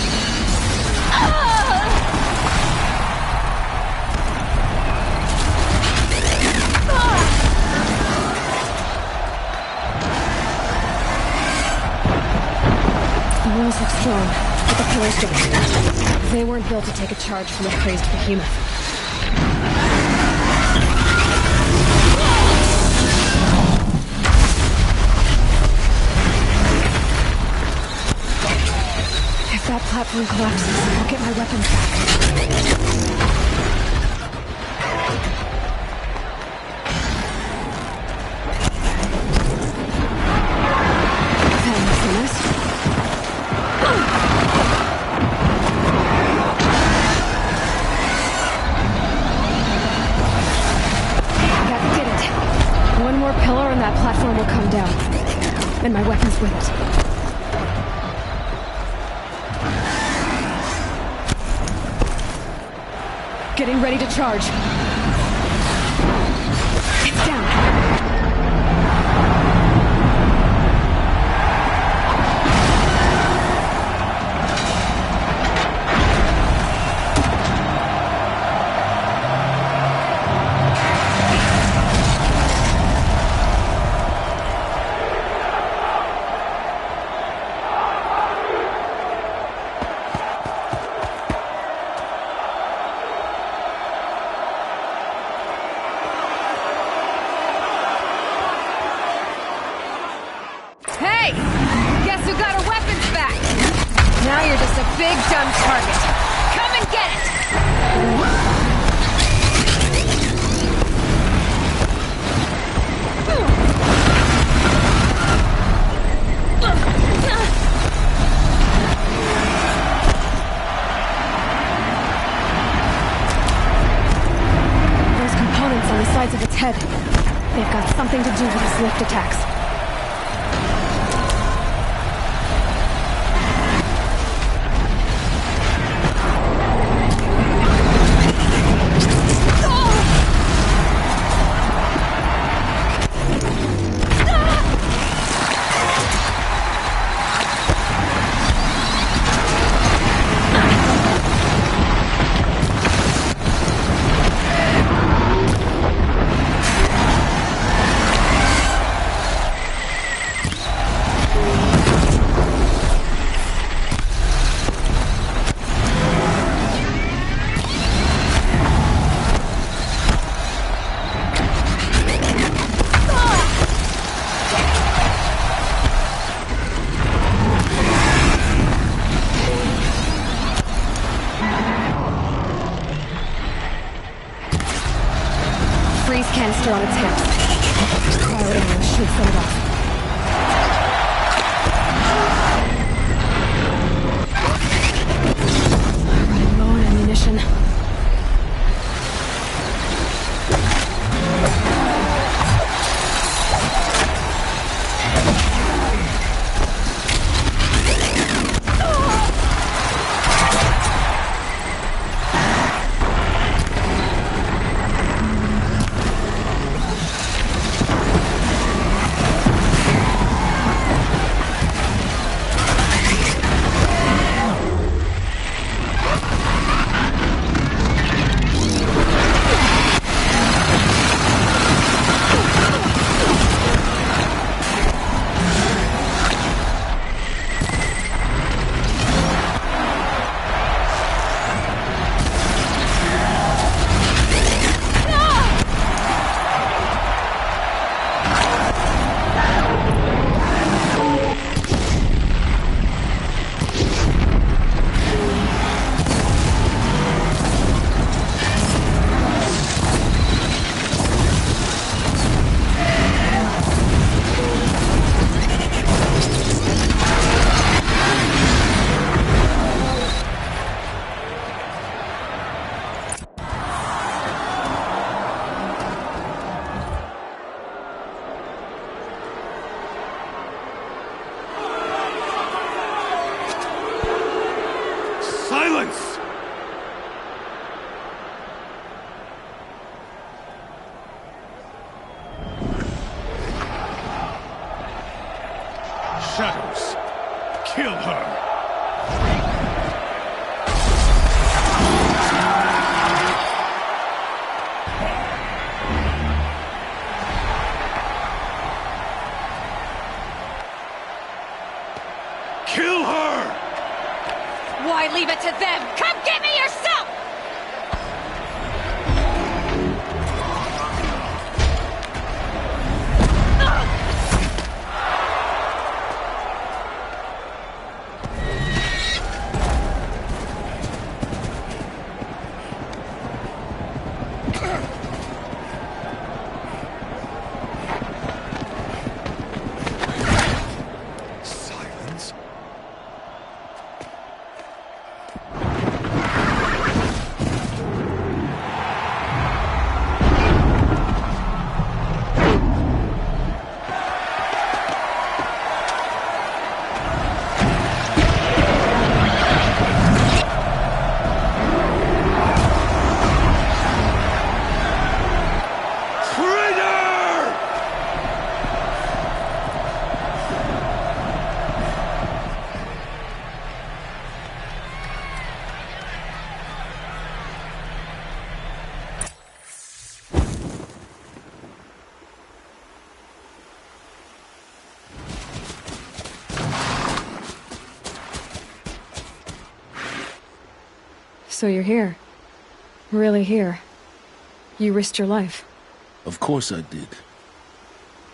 The walls look strong. But the pillars don't. They weren't built to take a charge from a crazed behemoth. If that platform collapses, I'll get my weapons back. That platform will come down, and my weapons with it. Getting ready to charge. It's down. Now you're just a big, dumb target. Come and get it! Those components on the sides of its head. They've got something to do with its lift attacks. should set it off. Running low on ammunition. Silence! Shadows, kill her! Kill her! Why leave it to them? Come get me yourself! Silence? So you're here. Really here. You risked your life. Of course I did.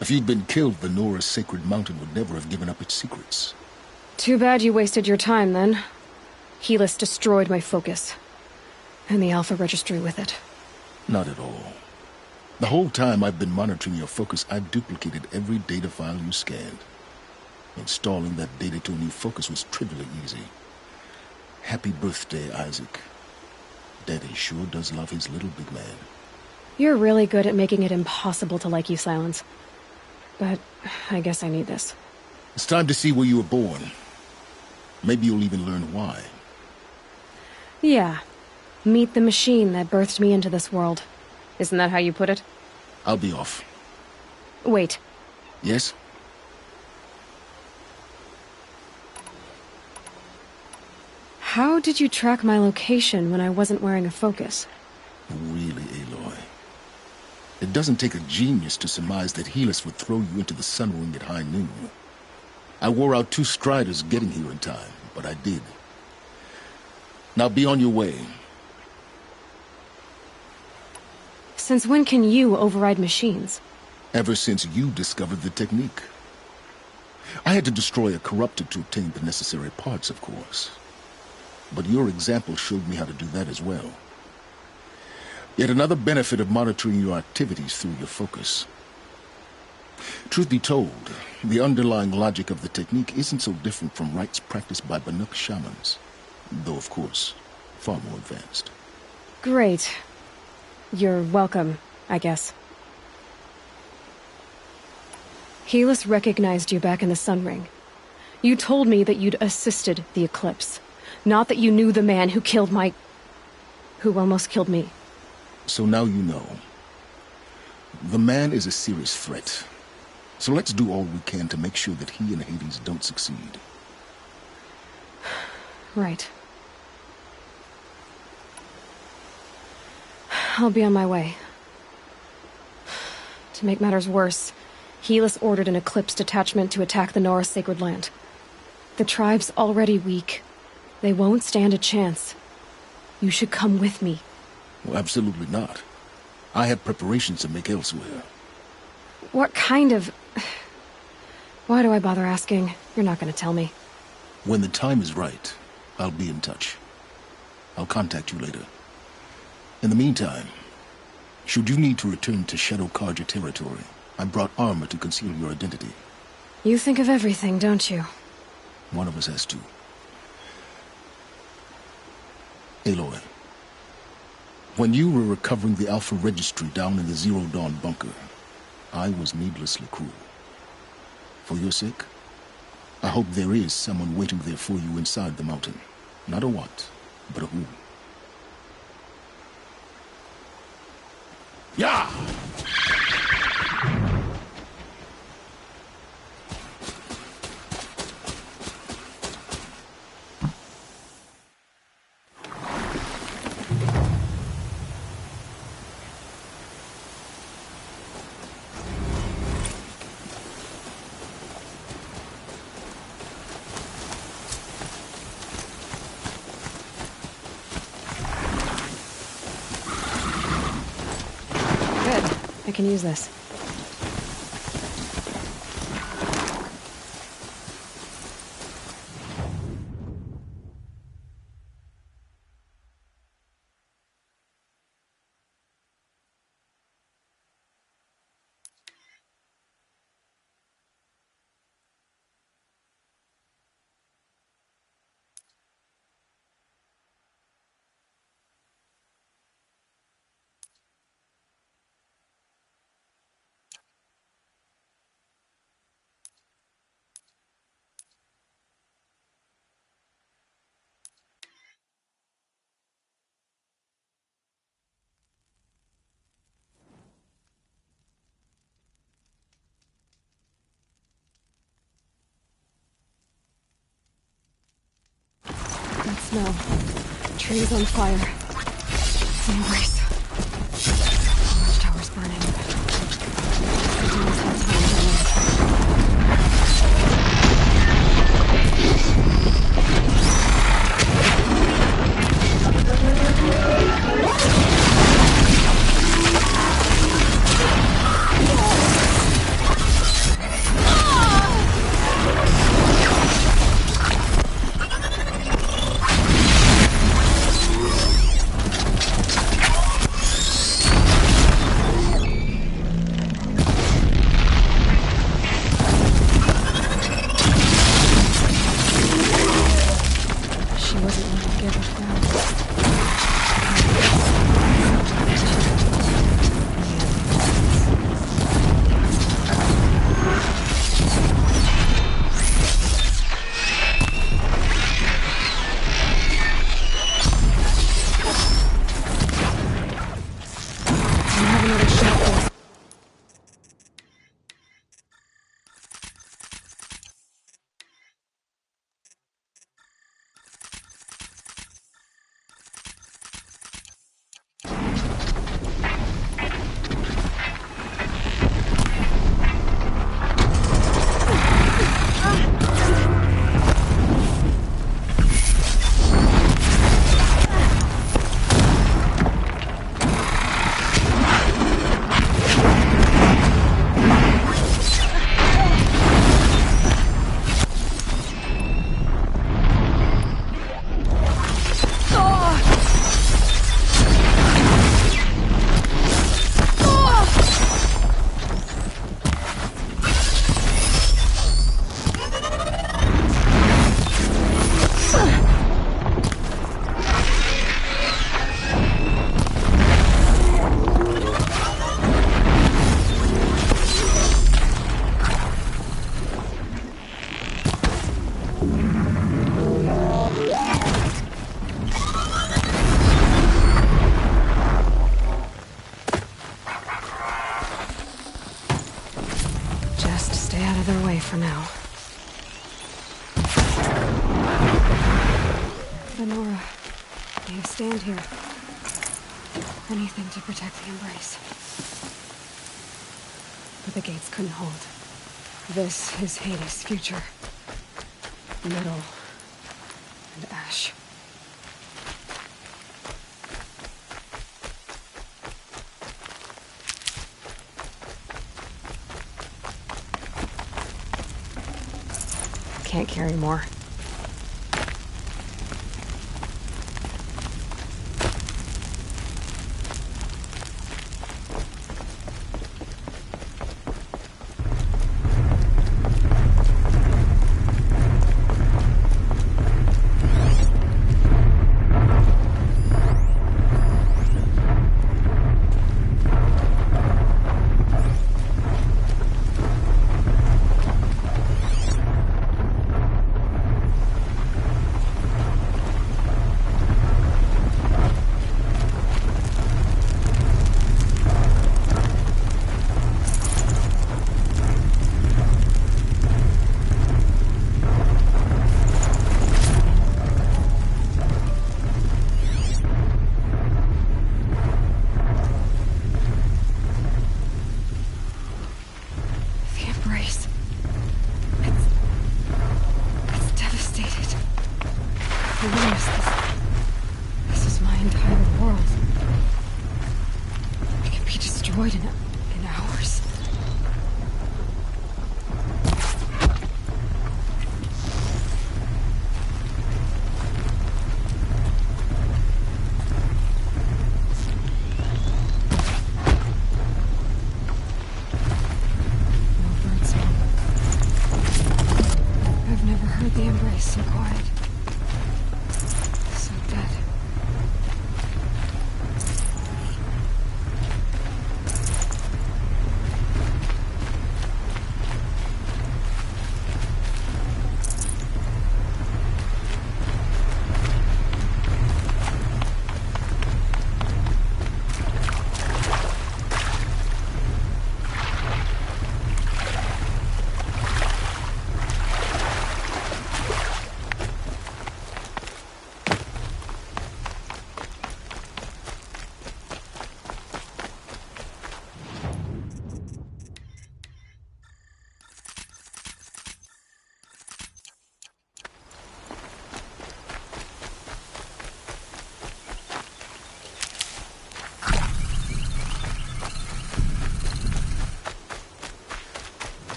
If you'd been killed, Venora's sacred mountain would never have given up its secrets. Too bad you wasted your time, then. Helis destroyed my focus. And the Alpha Registry with it. Not at all. The whole time I've been monitoring your focus, I've duplicated every data file you scanned. Installing that data to a new focus was trivially easy. Happy birthday, Isaac. Daddy sure does love his little big man. You're really good at making it impossible to like you, Silence. But I guess I need this. It's time to see where you were born. Maybe you'll even learn why. Yeah. Meet the machine that birthed me into this world. Isn't that how you put it? I'll be off. Wait. Yes? How did you track my location when I wasn't wearing a focus? Really, Aloy. It doesn't take a genius to surmise that Helis would throw you into the Sun Ring at high noon. I wore out 2 striders getting here in time, but I did. Now be on your way. Since when can you override machines? Ever since you discovered the technique. I had to destroy a corruptor to obtain the necessary parts, of course. But your example showed me how to do that as well. Yet another benefit of monitoring your activities through your focus. Truth be told, the underlying logic of the technique isn't so different from rites practiced by Banuk shamans, though of course, far more advanced. Great. You're welcome, I guess. Helis recognized you back in the Sun Ring. You told me that you'd assisted the Eclipse, not that you knew the man who almost killed me. So now you know. The man is a serious threat. So let's do all we can to make sure that he and Hades don't succeed. Right. I'll be on my way. To make matters worse, Helis ordered an Eclipse detachment to attack the Nora Sacred Land. The tribe's already weak. They won't stand a chance. You should come with me. Well, absolutely not. I have preparations to make elsewhere. What kind of... Why do I bother asking? You're not going to tell me. When the time is right, I'll be in touch. I'll contact you later. In the meantime, should you need to return to Shadow Carja territory, I brought armor to conceal your identity. You think of everything, don't you? One of us has to. Aloy, when you were recovering the Alpha Registry down in the Zero Dawn bunker, I was needlessly cruel. For your sake, I hope there is someone waiting there for you inside the mountain. Not a what, but a who. Yeah! I can use this. That smell. Trees on fire. Same grace. Watchtower's burning. Signals had time of their way for now. Lenora, you stand here. Anything to protect the Embrace. But the gates couldn't hold. This is Hades' future. Metal and ash. Can't carry more. This is my entire world. It can be destroyed in hours. No birdsong. I've never heard the Embrace so quiet. So dead.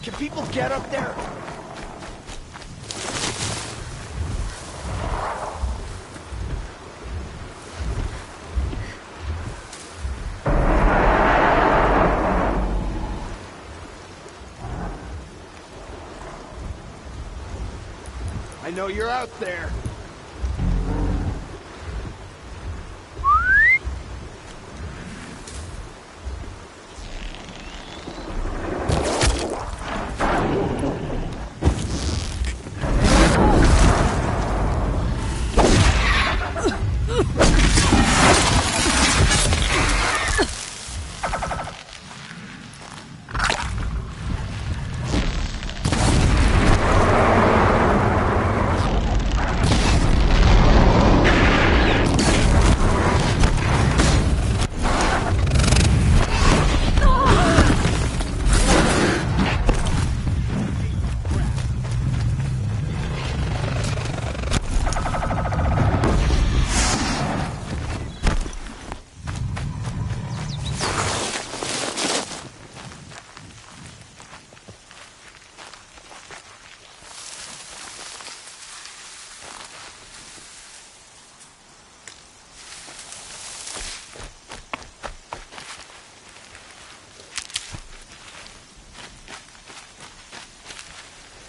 Can people get up there? I know you're out there.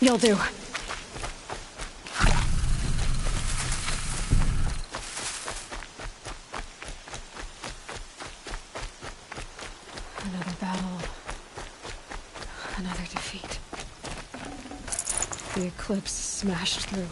You'll do. Another battle. Another defeat. The Eclipse smashed through.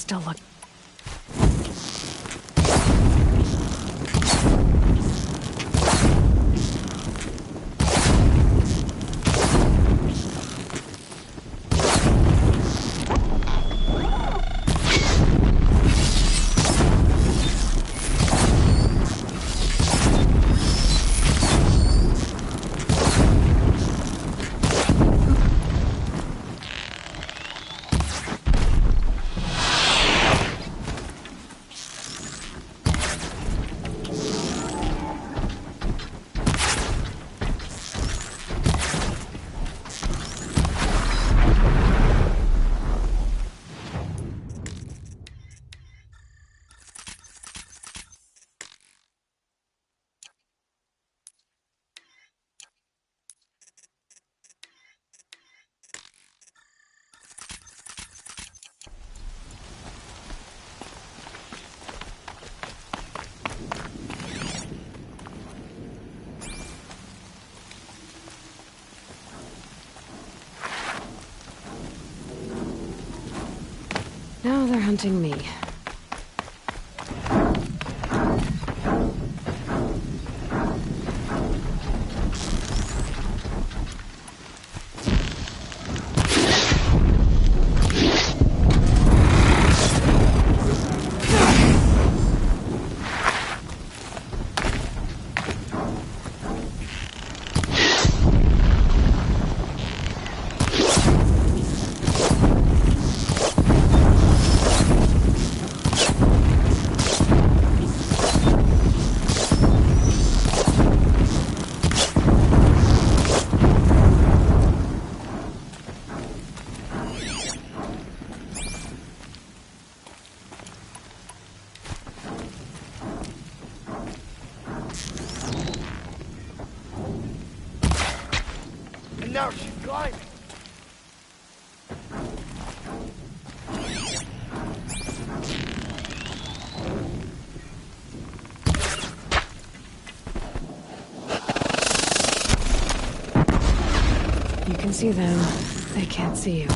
still look... Now they're hunting me. Now she's climbing. You can see them. They can't see you.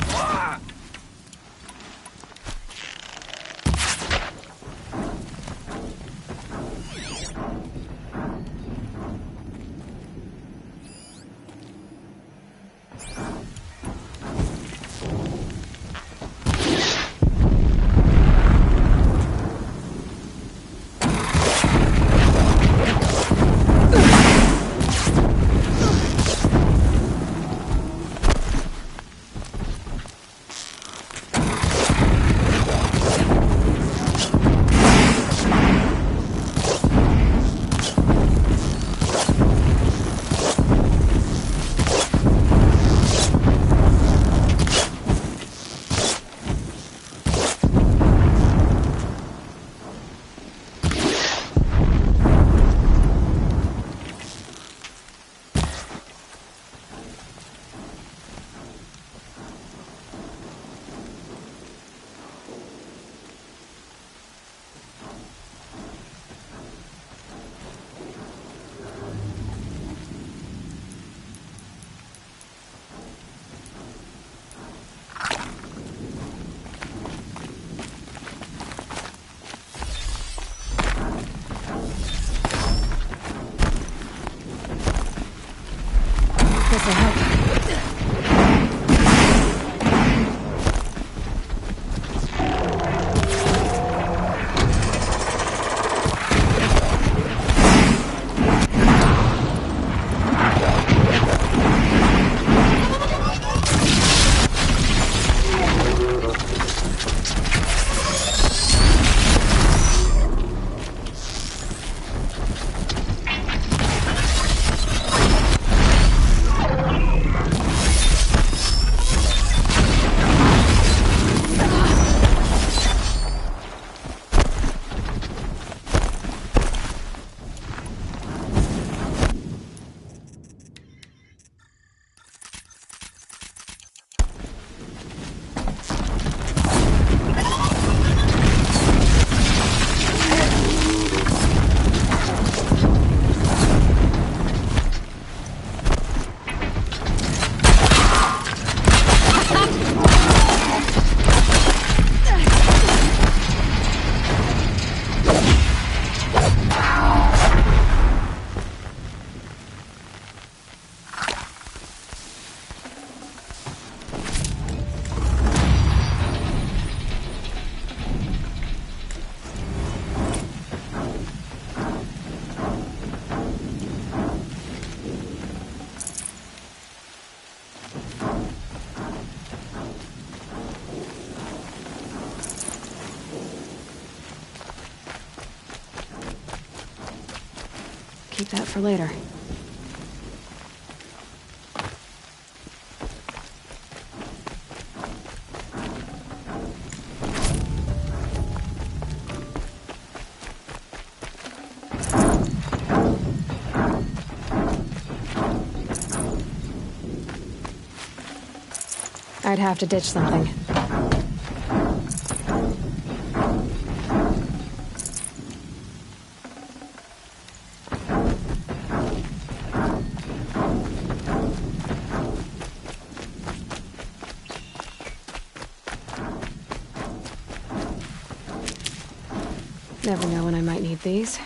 Keep that for later. I'd have to ditch something. Never know when I might need these.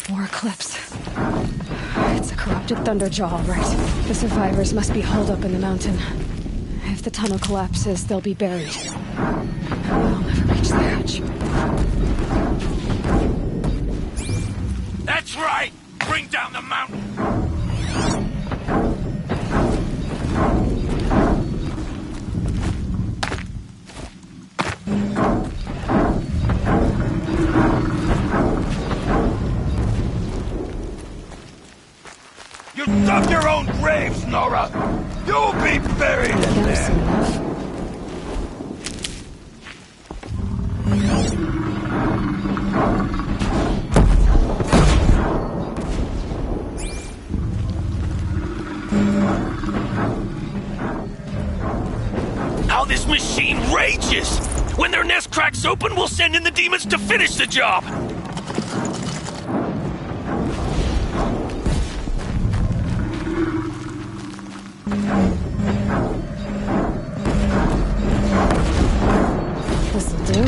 More Eclipse. It's a corrupted Thunderjaw, all right. The survivors must be holed up in the mountain. If the tunnel collapses, they'll be buried. I'll never reach the hatch. That's right! Bring down the mountain! You dug your own graves, Nora! You'll be buried in there! How this machine rages! When their nest cracks open, we'll send in the demons to finish the job! This'll do.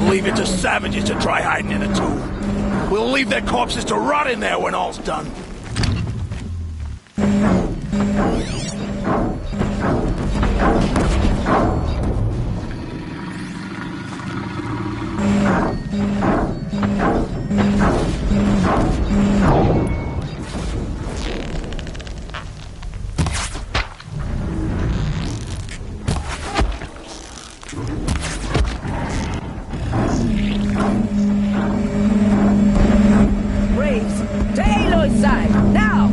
Leave it to savages to try hiding in a tomb. We'll leave their corpses to rot in there when all's done. Braves, to Aloy's side, now!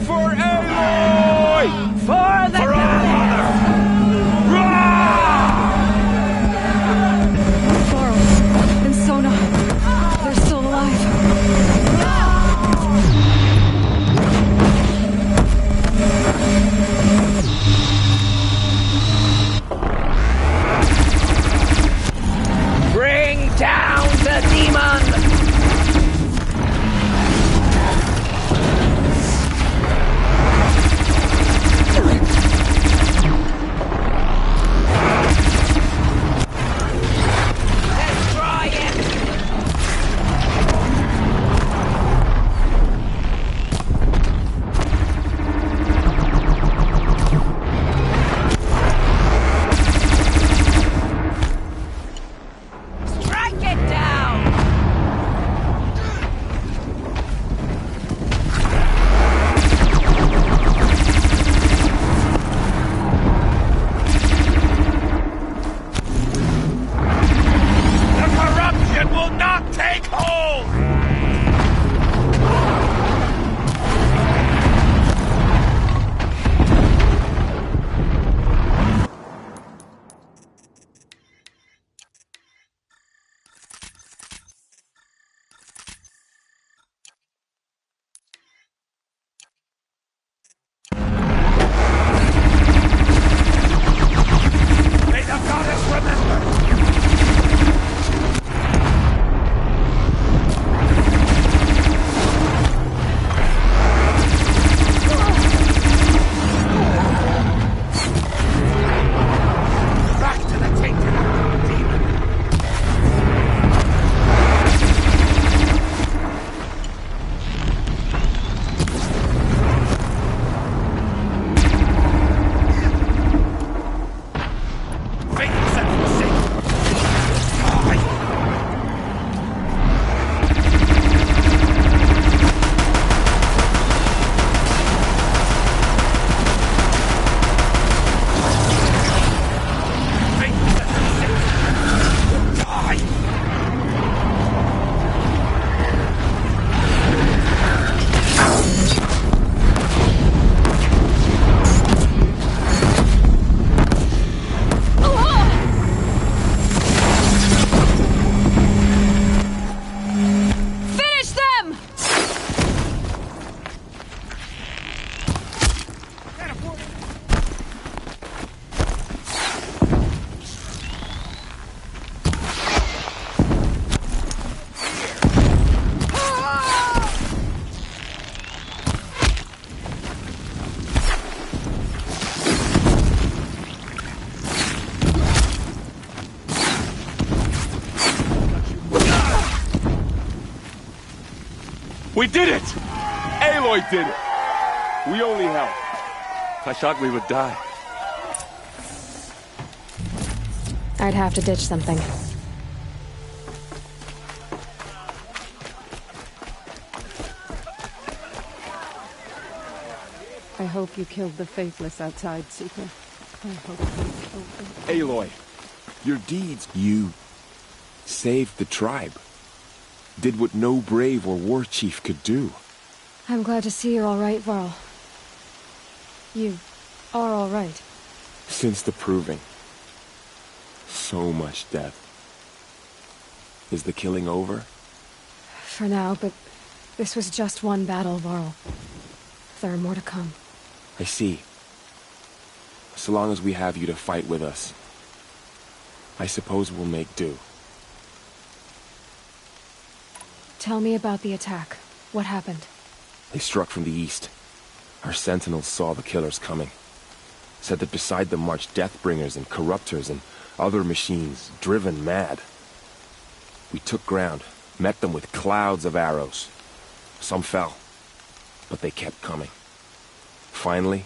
For Aloy! For the Varl and Sona, they're still alive. Bring down the demon! We did it! Aloy did it! We only helped. I thought we would die. I'd have to ditch something. I hope you killed the Faithless outside, Seeker. I hope you killed them. Aloy, your deeds... You saved the tribe. Did what no brave or war chief could do. I'm glad to see you're all right, Varl. You are all right. Since the Proving. So much death. Is the killing over? For now, but this was just one battle, Varl. There are more to come. I see. So long as we have you to fight with us, I suppose we'll make do. Tell me about the attack. What happened? They struck from the east. Our sentinels saw the killers coming. Said that beside them marched Deathbringers and Corruptors and other machines, driven mad. We took ground, met them with clouds of arrows. Some fell, but they kept coming. Finally,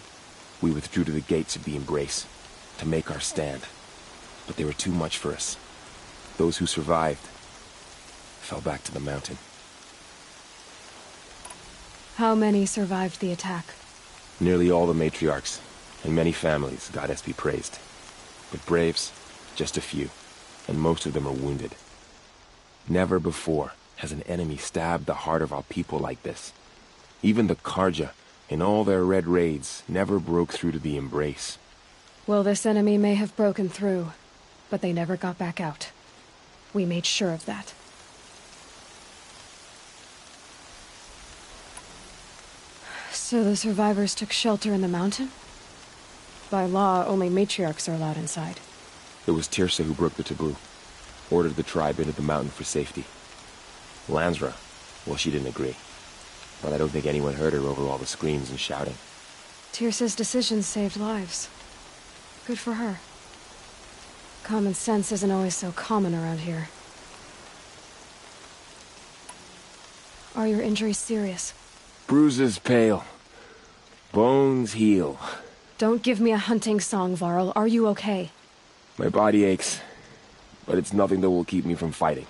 we withdrew to the gates of the Embrace, to make our stand. But they were too much for us. Those who survived fell back to the mountain. How many survived the attack? Nearly all the matriarchs, and many families, goddess be praised. But braves, just a few, and most of them are wounded. Never before has an enemy stabbed the heart of our people like this. Even the Karja, in all their red raids, never broke through to the Embrace. Well, this enemy may have broken through, but they never got back out. We made sure of that. So the survivors took shelter in the mountain? By law, only matriarchs are allowed inside. It was Teersa who broke the taboo. Ordered the tribe into the mountain for safety. Lansra, well, she didn't agree. But I don't think anyone heard her over all the screams and shouting. Teersa's decisions saved lives. Good for her. Common sense isn't always so common around here. Are your injuries serious? Bruises pale. Bones heal. Don't give me a hunting song, Varl. Are you okay? My body aches, but it's nothing that will keep me from fighting.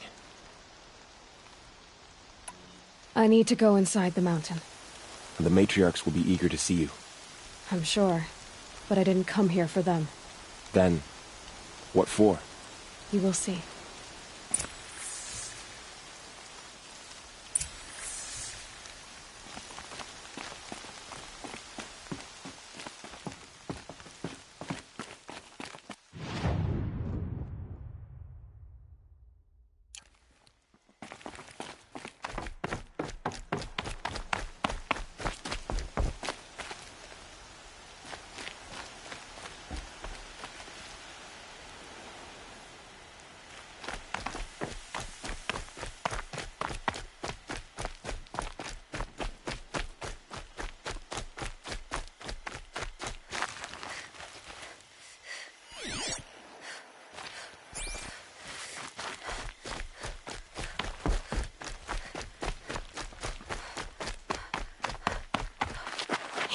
I need to go inside the mountain. The matriarchs will be eager to see you. I'm sure, but I didn't come here for them. Then, what for? You will see.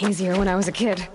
Easier when I was a kid.